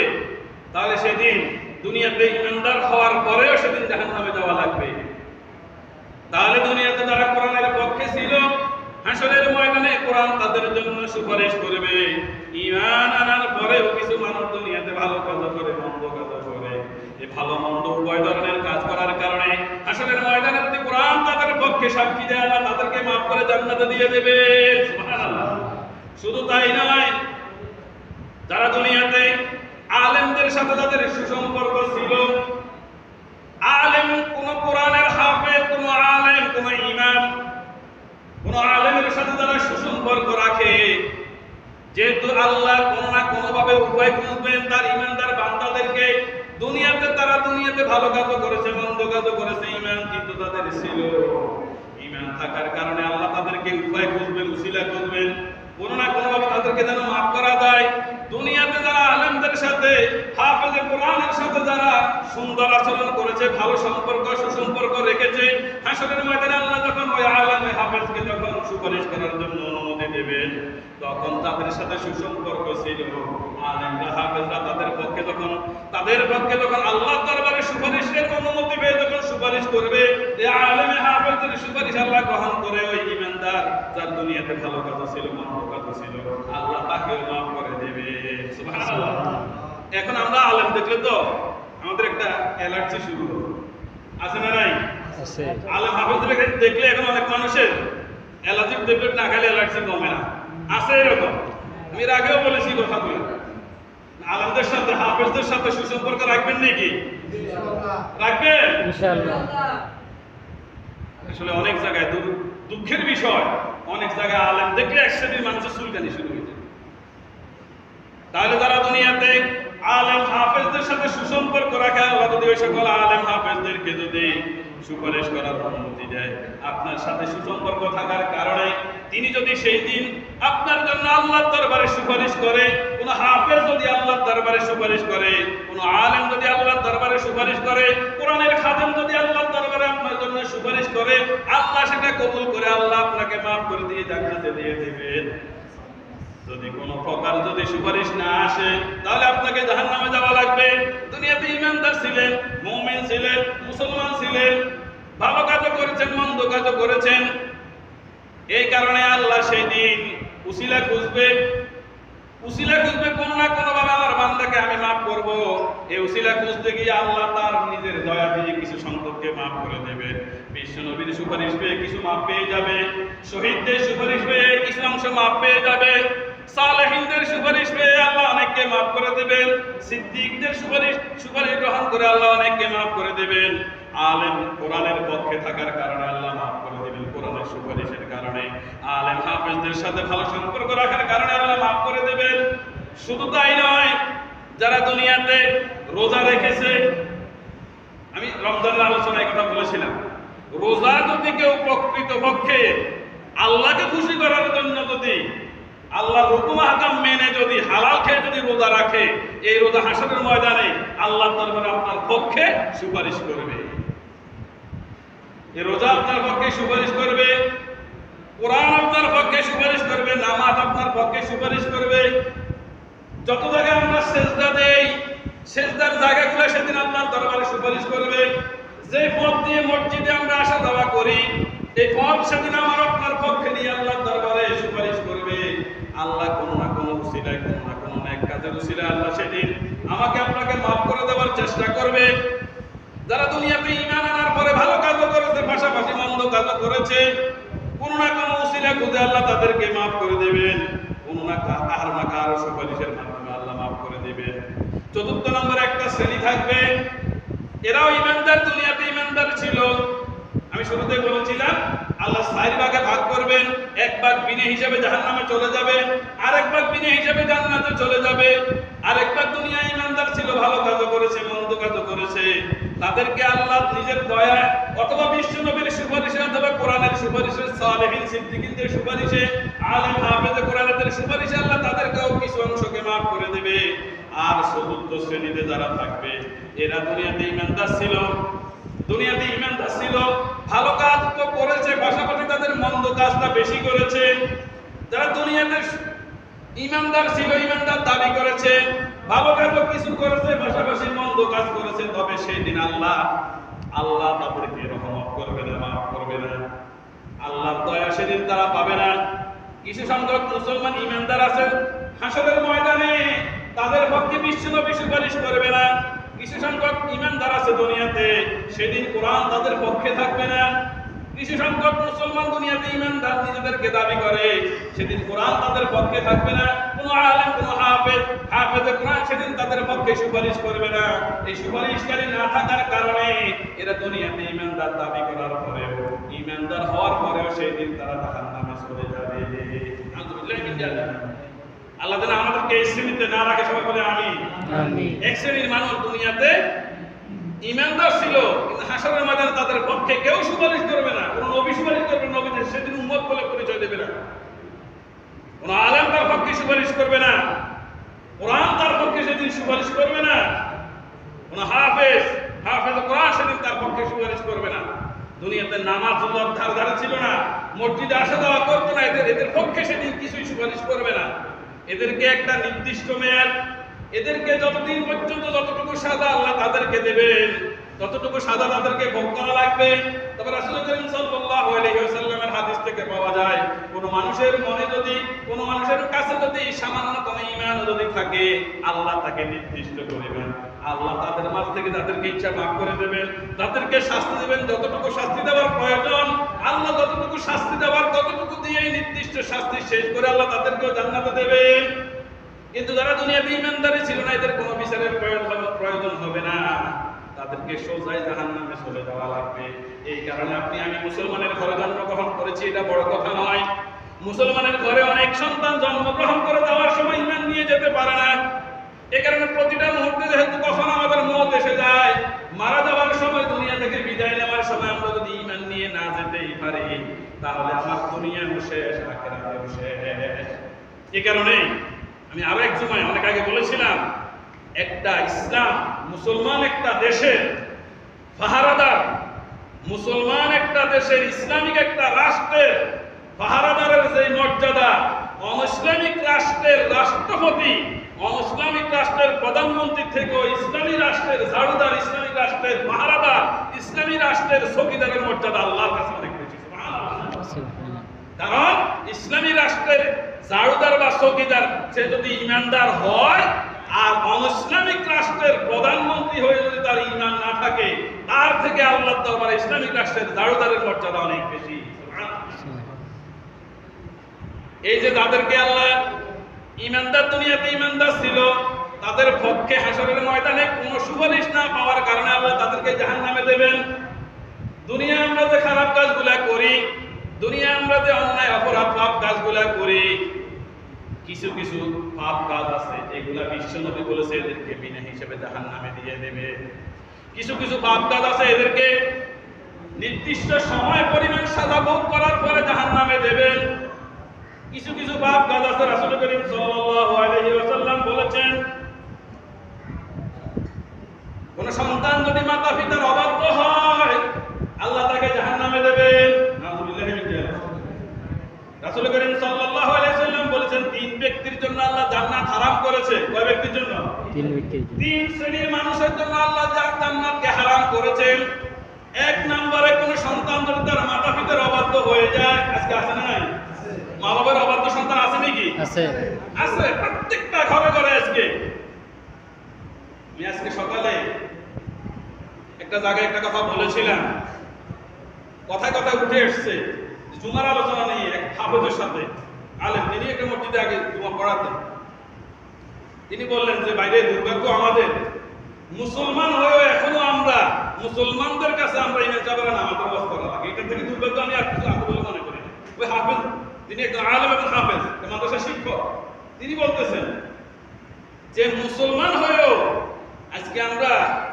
তাহলে সেদিন দুনিয়াতে ঈমানদার হওয়ার পরেও সেদিন জাহান্নামে যাওয়া লাগবে। তাহলে দুনিয়াতে যারা কোরআনের পক্ষে ছিল, হাসরের ময়দানে কোরআন তাদের জন্য সুপারিশ করবে। ঈমান আনার পরেও কিছু মানুষ দুনিয়াতে ভালো কাজ করে, মন্দ কাজ করে। এই ভালো মন্দ উভয় ধরনের কাজ করার কারণে হাসরের ময়দানে যদি কোরআন তাদের পক্ষে সাক্ষী দেয়, আল্লাহ তাদেরকে মাফ করে জান্নাতে দিয়ে দেবে। সুবহানাল্লাহ। শুধু তাই নয়, যারা দুনিয়াতে আলেমদের সাথে তাদের সুসম্পর্ক ছিল, আলেম কোন কোরআনের হাফেজ, কোন আলেম, কোন ইমাম, কোন আলেমের সাথে যারা সুসম্পর্ক রাখে, যেহেতু আল্লাহ কোন না কোন ভাবে উপায় খুঁজবেন তার ঈমানদার বান্দাদেরকে। তারা দুনিয়াতে ভালো কাজও করেছে, মন্দ কাজও করেছে, ঈমান কিন্তু তাদের ছিল। ঈমান থাকার কারণে আল্লাহ তাদেরকে উপায় খুঁজবেন, উসিলা খুঁজবেন, কোন না কোন ভাবে তাদেরকে যেন মাফ করা যায়। দুনিয়াতে যারা আলেমদের সাথে, হাফেজে কোরআনের সাথে যারা সুন্দর আচরণ করেছে, ভালো সম্পর্ক, সুসম্পর্ক রেখেছে, হাসরের ময়দানে আল্লাহ যখন ওই আলেম হাফেজকে যখন সুপারিশ করার জন্য অনুমতি দেবেন, তখন তাদের সাথে সুসম্পর্ক ছিল আলেমরা, হাফেজরা তাদের পক্ষে যখন আল্লাহর দরবারে সুপারিশের অনুমতি পেয়ে যখন সুপারিশ করবে, এই আলেমে হাফেজের সুপারিশ আল্লাহ গ্রহণ করে ওই ঈমানদার যার দুনিয়াতে ভালো কাজ ছিল, মন্দ কাজ ছিল, আল্লাহ তাকে মাফ করে দেবে। সুবহানাল্লাহ। এখন আমরা আলেম দেখলে তো আমাদের একটা অ্যালার্জি শুরু আছে না নাই? আছে। আলেম হাফেজদের দেখলে এখন অনেক মানুষের অ্যালার্জি, ট্যাবলেট না খেলে অ্যালার্জি কমে না, আছে এরকম। আমি এর আগেও বলেছি কথাগুলো। আলেমদের সাথে, হাফেজদের সাথে সুসম্পর্ক রাখবেন নাকি? রাখবেন ইনশাআল্লাহ। আসলে অনেক জায়গায় দুঃখের বিষয়, অনেক জায়গায় আলেম দেখলে এক শ্রেণীর মানুষের চুলকানি শুরু হয়ে যায়। তাহলে যারা দুনিয়াতে আলেম হাফেজদের সাথে সুসম্পর্ক রাখে, আল্লাহ যদি ওই সকল আলেম হাফেজদেরকে যদি সুপারিশ করার অনুমতি দেয়, আপনার সাথে সুসম্পর্ক থাকার কারণে তিনি যদি সেই দিন আপনার জন্য আল্লাহর দরবারে সুপারিশ করে, কোন হাফেজ যদি আল্লাহর দরবারে সুপারিশ করে, কোন আলেম যদি আল্লাহর দরবারে সুপারিশ করে, কোরআনের খাদেম যদি আল্লাহর দরবারে আপনার জন্য সুপারিশ করে, আল্লাহ সেটা কবুল করে আল্লাহ আপনাকে মাফ করে দিয়ে জান্নাতে দিয়ে দেবেন। যদি কোনো প্রকার যদি সুপারিশ না আসে, তাহলে আপনাকে জাহান্নামে যাওয়া লাগবে। দুনিয়াতে ঈমানদার ছিলেন, মুমিন ছিলেন, মুসলমান ছিলেন, ভালো কাজও করেছেন, মন্দ কাজও করেছেন। এই কারণে আল্লাহ সেই দিন উসিলা খুঁজবে কোন না কোন ভাবে আমার বান্দাকে আমি মাফ করব। এই উসিলা খুঁজতে গিয়ে আল্লাহ তার নিজের দয়া দিয়ে কিছু সংখ্যককে মাফ করে দেবেন। বিশ্ব নবীর সুপারিশ পেয়ে কিছু মাফ পেয়ে যাবে, শহীদদের সুপারিশ পেয়ে কিছু অংশ মাফ পেয়ে যাবে, সালেহিনদের সুপারিশ পেয়ে আল্লাহ অনেককে মাফ করে দেবেন, সিদ্দিকদের সুপারিশ গ্রহণ করে আল্লাহ অনেককে মাফ করে দেবেন। আলেম কোরআনের পক্ষে থাকার কারণে আল্লাহ মাফ করে দেবেন, কোরআনের সুপারিশের কারণে। আলেম হাফেজদের সাথে ভালো সম্পর্ক রাখার কারণে আল্লাহ মাফ করে দেবেন। শুধু তাই নয়, যারা দুনিয়াতে রোজা রেখেছে, আমি রমজানের আলোচনায় কথা বলেছিলাম, রোজা যদি কেউ প্রকৃতপক্ষে আল্লাহকে খুশি করার জন্য যদি আল্লাহর হুকুম হাকাম মেনে যদি হালাল খেয়ে যদি রোজা রাখে, এই রোজা হাসরের ময়দানে আল্লাহর দরবারে আপনার পক্ষে সুপারিশ করবে। এই রোজা আপনার পক্ষে সুপারিশ করবে, কোরআন আপনার পক্ষে সুপারিশ করবে, নামাজ আপনার পক্ষে সুপারিশ করবে। যত জায়গায় আমরা সেজদা দেই, সেজদার জায়গাগুলো সেদিন আপনার দরবারে সুপারিশ করবে। যে পথ দিয়ে মসজিদে আমরা আসা যাওয়া করি, এই পথ সেদিন আমার আপনার পক্ষে নিয়ে আল্লাহর দরবারে সুপারিশ করবে। আল্লাহ কোনো না কোনো উসিলায়, কোনো না কোনো নেক কাজের উসিলায় আল্লাহ সেদিন আমাকে আপনাকে মাফ করে দেওয়ার চেষ্টা করবে। যারা দুনিয়াতে ঈমান আনার পরে ভালো কাজও করেছে, পাশাপাশি মন্দ কাজও করেছে, কোনো না কোনো উসিলা খুঁজে আল্লাহ তাদেরকে মাফ করে দেবেন, কোনো না কারো সুপারিশের মাধ্যমে আল্লাহ মাফ করে দেবেন। চতুর্থ নম্বরে একটা শ্রেণী থাকবে, এরাও ইমানদার, দুনিয়াতে ইমানদার ছিল। আমি শুরুতে বলেছিলাম আল্লাহ 4 ভাগে ভাগ করবেন, এক ভাগ বিনে হিসাবে জাহান্নামে চলে যাবে, আরেক ভাগ বিনে হিসাবে জান্নাতে চলে যাবে, আরেক ভাগ দুনিয়ায় ইমানদার ছিল, ভালো কাজও করেছে, মন্দ কাজও করেছে, তাদেরকে আল্লাহ নিজের দয়া অথবা বিশ্ব নবীর সুপারিশে অথবা কোরআনের সুপারিশে, সালেহীন সিদ্দিকীদের সুপারিশে, আলেম হাফেজ কোরআনের সুপারিশে আল্লাহ তাদেরকেও কিছু অংশকে মাফ করে দেবে। আর চতুর্থ শ্রেণীতে যারা থাকবে, এরা দুনিয়াতে ইমানদার ছিল, দুনিয়াতে ইমানদার ছিল, ভালো কাজ তো করেছে, পাশাপাশি তাদের মন্দ কাজটা বেশি করেছে। যারা দুনিয়াতে ইমানদার ছিল, ইমানদার দাবি করেছে, ভালো কাজও কিছু করেছে, পাশাপাশি মন্দ কাজ করেছে, তবে সেই দিন আল্লাহ তাদেরকে রহমত করবে না, মাফ করবে না, আল্লাহর দয়া সেদিন তারা পাবে না। কিছু সংখ্যক মুসলমান ইমানদার আছে, হাসরের ময়দানে তাদের পক্ষে বিশ্বনবী সুপারিশ করবে না। কিছু সংখ্যক ইমানদার আছে দুনিয়াতে, সেদিন কোরআন তাদের পক্ষে থাকবে না। কিছু সংখ্যক মুসলমান দুনিয়াতে ইমানদার নিজেদেরকে দাবি করে, সেদিন কোরআন তাদের পক্ষে থাকবে না। কোন আলেম, কোন হাফেজ কোরআন সেদিন তাদের পক্ষে সুপারিশ করবে না। এই সুপারিশকারী না থাকার কারণে এরা দুনিয়াতে ইমানদার দাবি করার পরেও, ইমানদার হওয়ার পরেও সেদিন তারা জাহান্নামে চলে যাবে। আল্লাহ যেন আমাদেরকে এই শ্রেণীতে না রাখে, সবাই বলে আমিন। এক শ্রেণীর মানুষ দুনিয়াতে ইমানদার ছিল, কিন্তু হাসরের ময়দানে তাদের পক্ষে কেউ সুপারিশ করবে না, কোন নবী সুপারিশ করবে না, নবীদের সেদিন উম্মত বলে পরিচয় দেবে না, কোন আলেম তার পক্ষে সুপারিশ করবে না, কোরআন তার পক্ষে সেদিন সুপারিশ করবে না, কোন হাফেজ কোরআন সেদিন তার পক্ষে সুপারিশ করবে না। দুনিয়াতে নামাজুল্লাহ ধারে ছিল না, মসজিদে আসা যাওয়া করতো না, এদের পক্ষে সেদিন কিছুই সুপারিশ করবে না। এদেরকে একটা নির্দিষ্ট মেয়াদ, এদেরকে যতদিন পর্যন্ত যতটুকু সাজা আল্লাহ তাদেরকে দেবেন, ততটুকু সাজা তাদেরকে ভোগ করা লাগবে। তবে রাসূল করিম সাল্লাল্লাহু আলাইহি ওয়াসাল্লামের হাদিস থেকে পাওয়া যায়, কোন মানুষের মনে যদি, কোন মানুষের কাছে যদি সামান্যতম ঈমান যদি থাকে, আল্লাহ তাকে নির্দিষ্ট করবেন, আল্লাহ তাদের মাঝ থেকে তাদেরকে ইচ্ছা মাফ করে দেবেন, তাদেরকে শাস্তি দেবেন যতটুকু শাস্তি দেওয়ার প্রয়োজন, আল্লাহ যতটুকু শাস্তি দেওয়ার ততটুকু দিয়ে নির্দিষ্ট শাস্তি শেষ করে আল্লাহ তাদেরকেও জান্নাতে দেবেন। কিন্তু যারা দুনিয়াতে ইমানদারি ছিল না, এদের কোনো বিচারের প্রয়োজন হবে না, তাদেরকে সোজাই জাহান্নামে চলে যাওয়া লাগবে। এই কারণে আমি মুসলমানের ঘরে জন্মগ্রহণ করেছি, এটা বড় কথা নয়। মুসলমানের ঘরে অনেক সন্তান জন্মগ্রহণ করে যাওয়ার সময় ঈমান নিয়ে যেতে পারে না। এই কারণে প্রতিটা মুহূর্তে যেহেতু কখন আমাদের মওত এসে যায়, মারা যাওয়ার সময়, দুনিয়া থেকে বিদায় নেওয়ার সময় আমরা যদি ঈমান নিয়ে না যেতেই পারি, তাহলে আমার দুনিয়াও শেষ, আখিরাতেও শেষ। এই কারণে আমি আরো এক সময় অনেক আগে বলেছিলাম, একটা ইসলাম মুসলমান একটা দেশের পাহারাদার, মুসলমান একটা দেশের, ইসলামিক একটা রাষ্ট্রের পাহারাদারের যে মর্যাদা, অনইসলামিক রাষ্ট্রের রাষ্ট্রপতি, অনইসলামিক রাষ্ট্রের প্রধানমন্ত্রী থেকে ইসলামী রাষ্ট্রের ঝাড়ুদার, ইসলামিক রাষ্ট্রের পাহারাদার, ইসলামী রাষ্ট্রের চৌকিদারের মর্যাদা আল্লাহর কাছে অনেক বেশি। কারণ ইসলামী রাষ্ট্রের ঝাড়ুদার বা চৌকিদার সে যদি ইমানদার হয়, আর অনইসলামিক রাষ্ট্রের প্রধানমন্ত্রী হয়ে যদি তার ঈমান না থাকে, তার থেকে আল্লাহর দরবারে ইসলামিক রাষ্ট্রের ঝাড়ুদারের মর্যাদা অনেক বেশি। এই যে তাদেরকে আল্লাহ ঈমানদার, দুনিয়াতে ঈমানদার ছিল, তাদের পক্ষে হাসরের ময়দানে কোনো সুপারিশ না পাওয়ার কারণে আল্লাহ তাদেরকে জাহান্নামে দেবেন। দুনিয়া আমরা যে খারাপ কাজগুলা করি, দুনিয়া আমরা যে অন্যায় অপরাধ পাপ কাজগুলা করি, কিছু কিছু পাপ কাজ আছে এগুলা বিশ্বনবী বলেছে এদেরকে বিনা হিসেবে জাহান্নামে দিয়ে দেবে। কিছু কিছু পাপ কাজ আছে এদেরকে নির্দিষ্ট সময় পরিমাণ সাজা ভোগ করার পরে জাহান্নামে দেবেন। কিছু কিছু পাপ কাজ আছে রাসূল করিম সাল্লাল্লাহু আলাইহি ওয়াসাল্লাম বলেছেন, কোন সন্তান যদি মাতা পিতার অবাধ্য হয়, আল্লাহ তাকে জাহান্নামে দেবেন। নাউযুবিল্লাহি মিন যালিক। রাসূল করিম সাল্লাল্লাহু আলাইহি ওয়াসাল্লাম বলেছেন, তিন ব্যক্তির জন্য আল্লাহ জান্নাত হারাম করেছে। কয় ব্যক্তির জন্য? তিন ব্যক্তির জন্য। তিন শ্রেণীর মানুষের জন্য আল্লাহ জান্নাতকে হারাম করেছেন। এক নম্বরে কোন সন্তান যদি তার মাতা পিতার অবাধ্য হয়ে যায়, আজকে আছে না নাই? মা বাবার অবাধ্য সন্তান আছে নাকি? আছে, আছে, প্রত্যেকটা ঘরে ঘরে আজকে। আমি আজকে সকালে একটা জায়গায় একটা কথা বলেছিলাম, কথায় কথায় উঠে এসছে, জুমার আলোচনা নিয়ে এক হাফেজের সাথে আলেম, তিনি একটা মসজিদে আগে জুমা পড়াতেন। তিনি বললেন যে বাইরে দুর্ভাগ্য আমাদের, মুসলমান হয়েও এখনো আমরা মুসলমানদের কাছে আমরা ইমাম সাহেবের নামাজের ওয়াজ করা লাগে। এটা থেকে দুর্ভাগ্য আমি আর কিছু আছে বলে মনে করি না। ওই হাফেজ, তিনি একজন আলেম এবং হাফেজ, মাদ্রাসা শিক্ষক, তিনি বলতেছেন যে মুসলমান হয়েও আজকে আমরা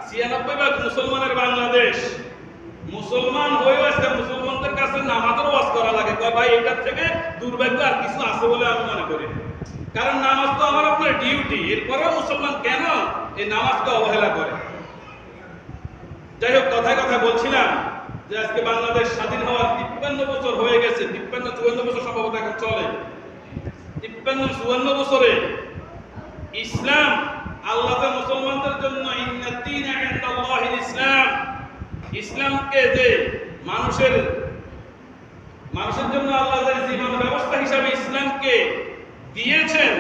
৯৬% মুসলমানের বাংলাদেশ, মুসলমান হয়েও আজকে মুসলমানদের কাছে নামাজের ওয়াজ করা লাগে। ভাই এটার থেকে দুর্ভাগ্য আর কিছু আছে বলে আমি মনে করি না। কারণ নামাজ তো আমার আপনার ডিউটি, এরপরেও মুসলমান কেন এই নামাজকে অবহেলা করে? যাই হোক, কথায় কথায় বলছিলাম যে আজকে বাংলাদেশ স্বাধীন হওয়ার ৫৩ বছর হয়ে গেছে। ৫৩-৫৪ বছর সম্ভবত এখন চলে। ৫৩-৫৪ বছরে ইসলাম, আল্লাহ মুসলমানদের জন্য ইসলাম, ইসলামকে যে মানুষের জন্য আল্লাহ যে জীবন ব্যবস্থা হিসাবে ইসলামকে দিয়েছেন,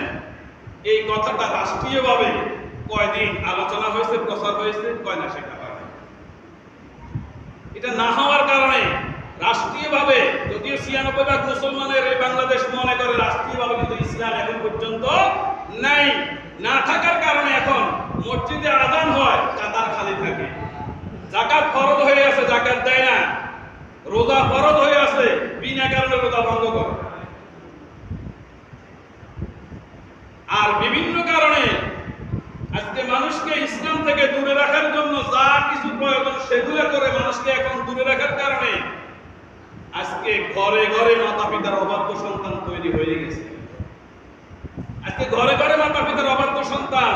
এই কথাটা রাষ্ট্রীয়ভাবে কয়দিন আলোচনা হয়েছে, প্রচার হয়েছে, কয় না সেটা হয়। এটা না হওয়ার কারণে রাষ্ট্রীয়ভাবে, যদিও ৯৬% মুসলমানের এই বাংলাদেশ মনে করে রাষ্ট্রীয়ভাবে, কিন্তু ইসলাম এখন পর্যন্ত নাই। না থাকার কারণে এখন মসজিদে আযান হয়, কাতার খালি থাকে। যাকাত ফরজ হয়ে আছে, যাকাত দেয় না। রোজা ফরজ হয়ে আছে, বিনা কারণে রোজা ভঙ্গ করে। আর বিভিন্ন কারণে আজকে মানুষকে ইসলাম থেকে দূরে রাখার জন্য যা কিছু প্রয়োজন সেগুলো করে মানুষকে এখন দূরে রাখার কারণে আজকে ঘরে ঘরে মাতা পিতার অবাধ্য সন্তান তৈরি হয়ে গেছে। আজকে ঘরে ঘরে মাতা পিতার অবাধ্য সন্তান।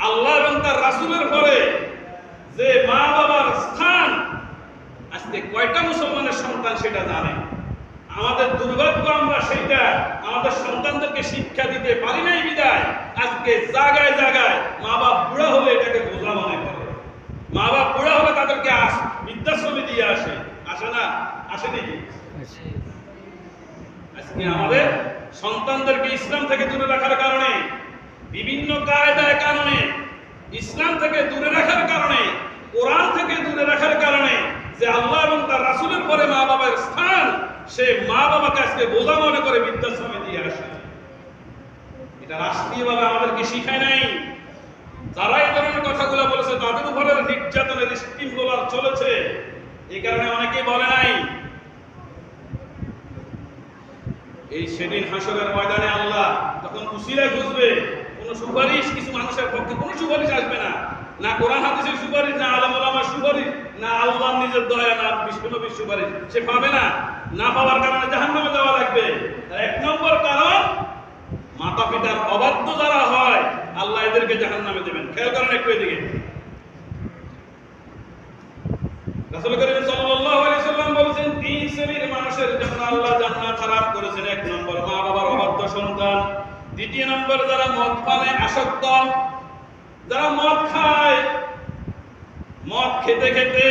আল্লাহ এবং তার রাসূলের পরে যে মা বাবার স্থান, আজকে কয়টা মুসলমানের সন্তান সেটা জানে। আমাদের দুর্ভাগ্য, আমরা সেইটা আমাদের সন্তানদেরকে শিক্ষা দিতে পারি নাই বিদায় আজকে জায়গায় জায়গায় মা বাপ বুড়া হলে এটাকে বোঝা মনে করে। মা বাপ বুড়া হলে তাদেরকে বৃদ্ধাশ্রমে দিয়ে আসে না? আসেনি? আজকে আমাদের সন্তানদেরকে ইসলাম থেকে দূরে রাখার কারণে, বিভিন্ন কায়দায় কারণে, ইসলাম থেকে দূরে রাখার কারণে, কোরআন থেকে দূরে রাখার কারণে, যে আল্লাহ এবং তার রাসূলের পরে মা বাবার স্থান, সে মা বাবাকে আজকে বোঝা মনে করে বৃদ্ধাশ্রমে দিয়ে আসে। এটা রাষ্ট্রীয়ভাবে আমাদেরকে শিখায় নাই। যারা এই ধরনের কথাগুলো বলেছে তাদের উপরে নির্যাতনের স্টিম রোলার চলেছে। এই কারণে অনেকেই বলে নাই এই সেদিন হাসরের ময়দানে আল্লাহ তখন উসিলা খুঁজবে, কোন সুপারিশ কিছু মানুষের পক্ষে কোন সুপারিশ আসবে না। না কোরআন হাদিসের সুপারিশ, না আলেম ওলামার সুপারিশ, না আল্লাহর নিজের দয়া, না বিষ্ণু নবীর সুপারিশ সে পাবে না। না পাওয়ার কারণে জাহান্নামে যাওয়া লাগবে। এক নম্বর কারণ, মাতা পিতার অবাধ্য যারা হয় আল্লাহ এদেরকে জাহান্নামে দেবেন। খেয়াল করেন একটু এদিকে। রাসূল করিম সাল্লাল্লাহু আলাইহি সাল্লাম বলেছেন, তিন শ্রেণীর মানুষের জন্য আল্লাহ জান্নাত হারাম করেছেন। এক নম্বর, মা বাবার অবাধ্য সন্তান। দ্বিতীয় নম্বর, যারা মদ পানে আসক্ত, যারা মদ খায়, মদ খেতে খেতে,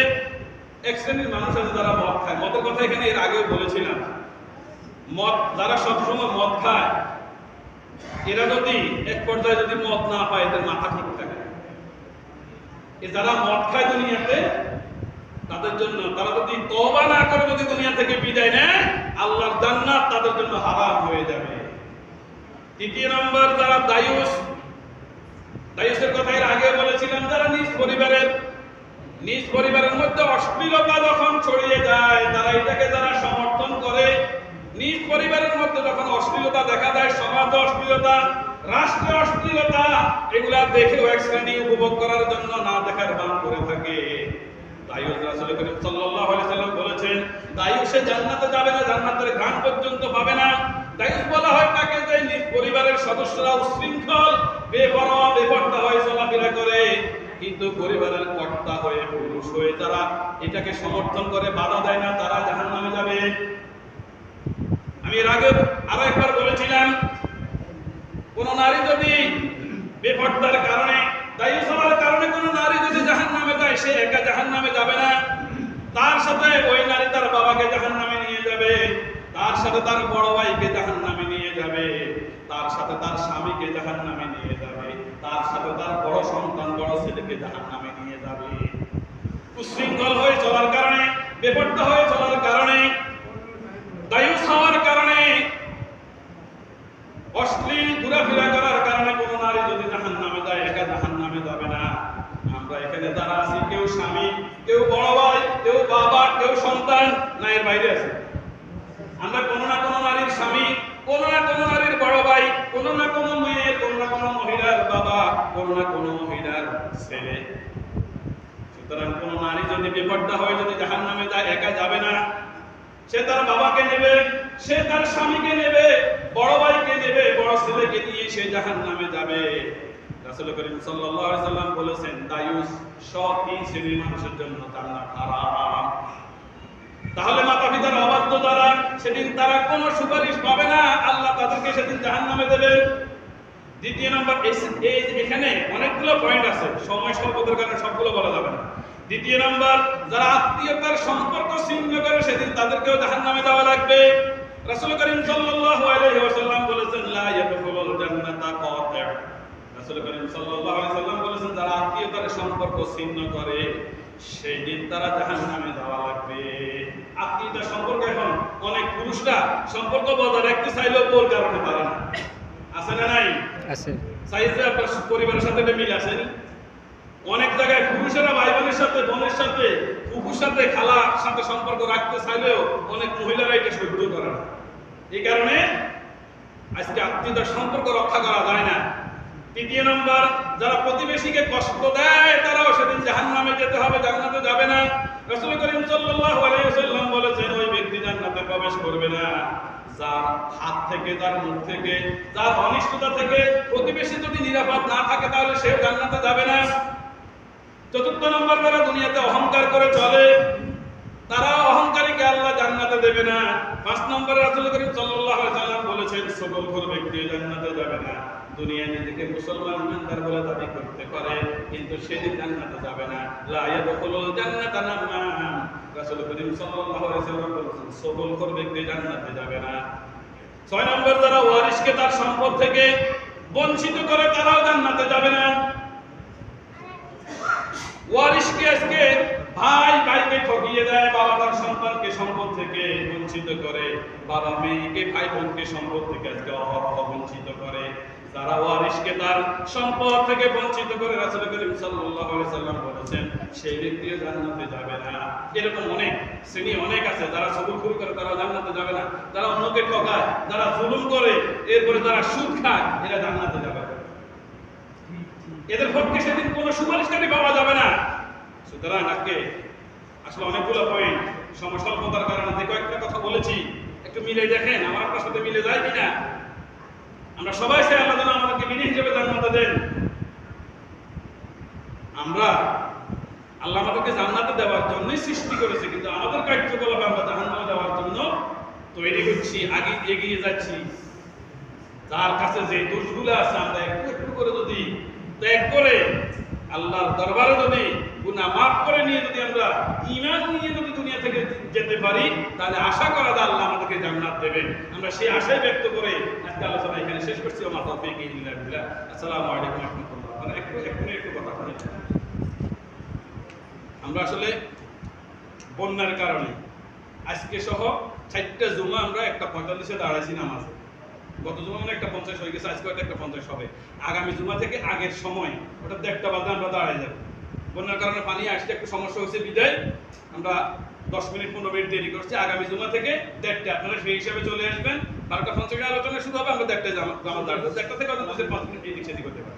এক শ্রেণীর মানুষ আছে যারা মদ খায়। মদের কথা এখানে এর আগেও বলেছিলাম। মদ যারা সবসময় মদ খায়, এরা যদি এক পর্যায়ে যদি মদ না পায়, এদের মাথা ঠিক থাকে। যারা মদ খায় দুনিয়াতে, তাদের জন্য, তারা যদি তওবা না করে যদি দুনিয়া থেকে বিদায় নেয়, আল্লাহর জান্নাত তাদের জন্য হারাম হয়ে যাবে। তৃতীয় নম্বর, যারা দায়ুস, দায়ুসের কথা এর আগে বলেছিলাম, যারা নিজ পরিবারের মধ্যে অশ্লীলতা যখন ছড়িয়ে যায়, তারা এটাকে যারা সমর্থন করে, নিজ পরিবারের মধ্যে যখন অশ্লীলতা দেখা যায়, সমাজে অশ্লীলতা, রাষ্ট্রে অশ্লীলতা, এগুলা দেখেও এক শ্রেণী উপভোগ করার জন্য না দেখার ভান করে থাকে। দায়ুস, রাসূল করিম সাল্লাল্লাহু আলাইহি সাল্লাম বলেছেন, দায়ুসে জান্নাতে যাবে না, জান্নাতের ঘ্রাণ পর্যন্ত পাবে না। দায়ুস বলা হয় তাকে যে নিজ পরিবারের সদস্যরা উচ্ছৃঙ্খল, বেপরোয়া, বেপরদা হয়ে চলাফেরা করে, কিন্তু পরিবারের কর্তা হয়ে, পুরুষ হয়ে যারা এটাকে সমর্থন করে, বাধা দেয় না, তারা জাহান্নামে যাবে। আমি এর আগে আরো একবার বলেছিলাম, কোন নারী যদি বেপরদার কারণে, দায়ুস হওয়ার কারণে কোন নারী যদি জাহান্নামে যায়, সে একা জাহান্নামে যাবে না, তার সাথে ওই নারী তার বাবাকে জাহান্নামে নিয়ে যাবে, তার সাথে তার বড় ভাইকে জাহান্নামে নিয়ে যাবে, তার সাথে তার স্বামীকে জাহান্নামে নিয়ে যাবে, তার সাথে তার বড় সন্তান, বড় ছেলেকে জাহান্নামে নিয়ে যাবে। উচ্ছৃঙ্খল হয়ে চলার কারণে, বেপরদা হয়ে চলার কারণে, অশ্লীল ঘোরাফেরা করার কারণে কোনো নারী যদি জাহান্নামে যায়, একা জাহান্নামে যাবে না। আমরা এখানে যারা আছি, কেউ স্বামী, কেউ বড় ভাই, কেউ বাবা, কেউ সন্তান, না এর বাইরে আছে। আমরা কোনো না কোনো নারীর স্বামী, কোনো না কোনো নারীর বড় ভাই, কোনো না কোনো মেয়ের, কোনো না কোনো মহিলার বাবা, কোনো না কোনো মহিলার ছেলে। সুতরাং কোনো নারী যদি বিপর্দা হয়ে যদি জাহান্নামে যায়, একা যাবে না। সে তার বাবাকে নেবে, সে তার স্বামীকে নেবে, বড় ভাইকে নেবে, বড় ছেলেকে নিয়ে সে জাহান্নামে যাবে। রাসূল করিম সাল্লাল্লাহু আলাইহি সাল্লাম বলেছেন, দায়ুস সব তিন শ্রেণীর মানুষের জন্য জান্নাত হারাম। তাহলে মাতা পিতার অবাধ্য দ্বারা সেদিন তারা কোনো সুপারিশ পাবে না, আল্লাহ তাদেরকে সেদিন জাহান্নামে দেবেন। দ্বিতীয় নম্বর, এখানে অনেকগুলো পয়েন্ট আছে, সময় স্বল্পতার কারণে সবগুলো বলা যাবে না। দ্বিতীয় নম্বর, যারা আত্মীয়তার সম্পর্ক ছিন্ন করে সেদিন তাদেরকেও জাহান্নামে দেওয়া লাগবে। রাসূল করিম সাল্লাল্লাহু আলাইহি ওয়াসাল্লাম বলেছেন, লা ইয়াদখুলুল জান্নাতা কাতি'। রাসূল করিম সাল্লাল্লাহু আলাইহি ওয়াসাল্লাম বলেছেন, যারা আত্মীয়তার সম্পর্ক ছিন্ন করে সেই দিন তারা জাহান্নামে যাওয়া লাগবে। আত্মীয়তার সম্পর্ক এখন অনেক পুরুষরা সম্পর্ক বজায় রাখতে চাইলেও কোন কারণে পারে না। আছে না নাই? আছে। চাইছে আপনার পরিবারের সাথে মিল আসেনি। অনেক জায়গায় পুরুষেরা ভাই বোনের সাথে, বোনের সাথে, ফুফুর সাথে, খালার সাথে সম্পর্ক রাখতে চাইলেও অনেক মহিলারা এটা সহ্য করে না। এই কারণে আজকে আত্মীয়তার সম্পর্ক রক্ষা করা যায় না। তৃতীয় নম্বর, যারা প্রতিবেশীকে কষ্ট দেয় তারাও সেদিন জাহান্নামে যেতে হবে, জান্নাতে যাবে না। রাসূল করিম সাল্লাল্লাহু আলাইহি ওয়াসাল্লাম বলেছেন, ওই ব্যক্তি জান্নাতে প্রবেশ করবে না যার হাত থেকে, যার মুখ থেকে, যার অনিষ্টতা থেকে প্রতিবেশী যদি নিরাপদ না থাকে তাহলে সে জান্নাতে যাবে না। চতুর্থ নম্বর, যারা দুনিয়াতে অহংকার করে চলে তারা অহংকারীকে আল্লাহ জান্নাতে দেবে না। পাঁচ নম্বরে রাসূল করিম সাল্লাল্লাহু আলাইহি ওয়াসাল্লাম বলেছেন, সবলখোর ব্যক্তি জান্নাতে যাবে না। দুনিয়ায় নিজেকে মুসলমান ইমানদার বলে দাবি করতে পারে কিন্তু সেদিন জান্নাতে যাবে না। লা ইয়াদখুলুল জান্নাতা নাম্মাম। রাসূল করিম সাল্লাল্লাহু আলাইহি ওয়াসাল্লাম বলেছেন, সবলখোর ব্যক্তি জান্নাতে যাবে না। ছয় নম্বর, যারা ওয়ারিসকে তার সম্পদ থেকে বঞ্চিত করে তারাও জান্নাতে যাবে না। ওয়ারিসকে আজকে ভাই ভাইকে ঠকিয়ে দেয়, বাবা তার সন্তানকে সম্পদ থেকে বঞ্চিত করে, বাবা মেয়েকে, ভাই বোনকে সম্পদ থেকে আজকে অহরহ বঞ্চিত করে। যারা ওয়ারিসকে তার সম্পদ থেকে বঞ্চিত করে, রাসূল করিম সাল্লাল্লাহু আলাইহি সাল্লাম বলেছেন, সেই ব্যক্তিও জান্নাতে যাবে না। এরকম অনেক শ্রেণী অনেক আছে, যারা সবলখুরি করে তারা জান্নাতে যাবে না, যারা অন্যকে ঠকায়, যারা জুলুম করে, এরপরে যারা সুদ খায়, এরা জান্নাতে যাবে না। এদের পক্ষে সেদিন কোনো সুপারিশকারী পাওয়া যাবে না। সুতরাং আজকে আসলে অনেকগুলো পয়েন্ট সমস্যার কারণে যে কয়েকটা কথা বলেছি একটু মিলে দেখেন আমার আপনার সাথে মিলে যায় কিনা। আমরা সবাই চাই আল্লাহ যেন আমাদেরকে বিনি হিসেবে জান্নাতে দেন। আমরা আল্লাহ আমাদেরকে জান্নাতে দেওয়ার জন্যই সৃষ্টি করেছে, কিন্তু আমাদের কার্যকলাপে আমরা জাহান্নামে যাওয়ার জন্য তৈরি হচ্ছি, আগে এগিয়ে যাচ্ছি। যার কাছে যে দোষগুলো আছে আমরা একটু একটু করে যদি ত্যাগ করে আল্লাহর দরবারে যদি গুনাহ মাফ করে নিয়ে যদি আমরা ঈমান নিয়ে যদি দুনিয়া থেকে যেতে পারি তাহলে আশা করা যায় আল্লাহ আমাদেরকে জান্নাত দেবেন। আমরা সেই আশাই ব্যক্ত করে আজকে আলোচনা এখানে শেষ করছি। ওয়া মা তাওফীকি ইল্লা বিল্লাহ। আসসালামু আলাইকুম ওয়া রাহমাতুল্লাহ। মানে একটু কথা বলি। আমরা আসলে বন্যার কারণে আজকে সহ 4টা জুমা আমরা একটা 45-এ দাঁড়াইছি নামাজে। গত জুমা মানে একটা 50 হয়ে গেছে, আজকে একটা 50 হবে। আগামী জুমা থেকে আগের সময় ওটা 1:30 বাজে আমরা দাঁড়ায় যাব। বন্যার কারণে পানি আসতে একটু সমস্যা হয়েছে বিদায় আমরা 10 মিনিট 15 মিনিট দেরি করছি। আগামী জুমা থেকে 1:30 আপনারা সেই হিসাবে চলে আসবেন। 12:50 আলোচনা শুরু হবে, আমরা 1:30 জামাত দাঁড়াবো। 1:30 থেকে 5 মিনিট এদিক সেদিক করতে পারি।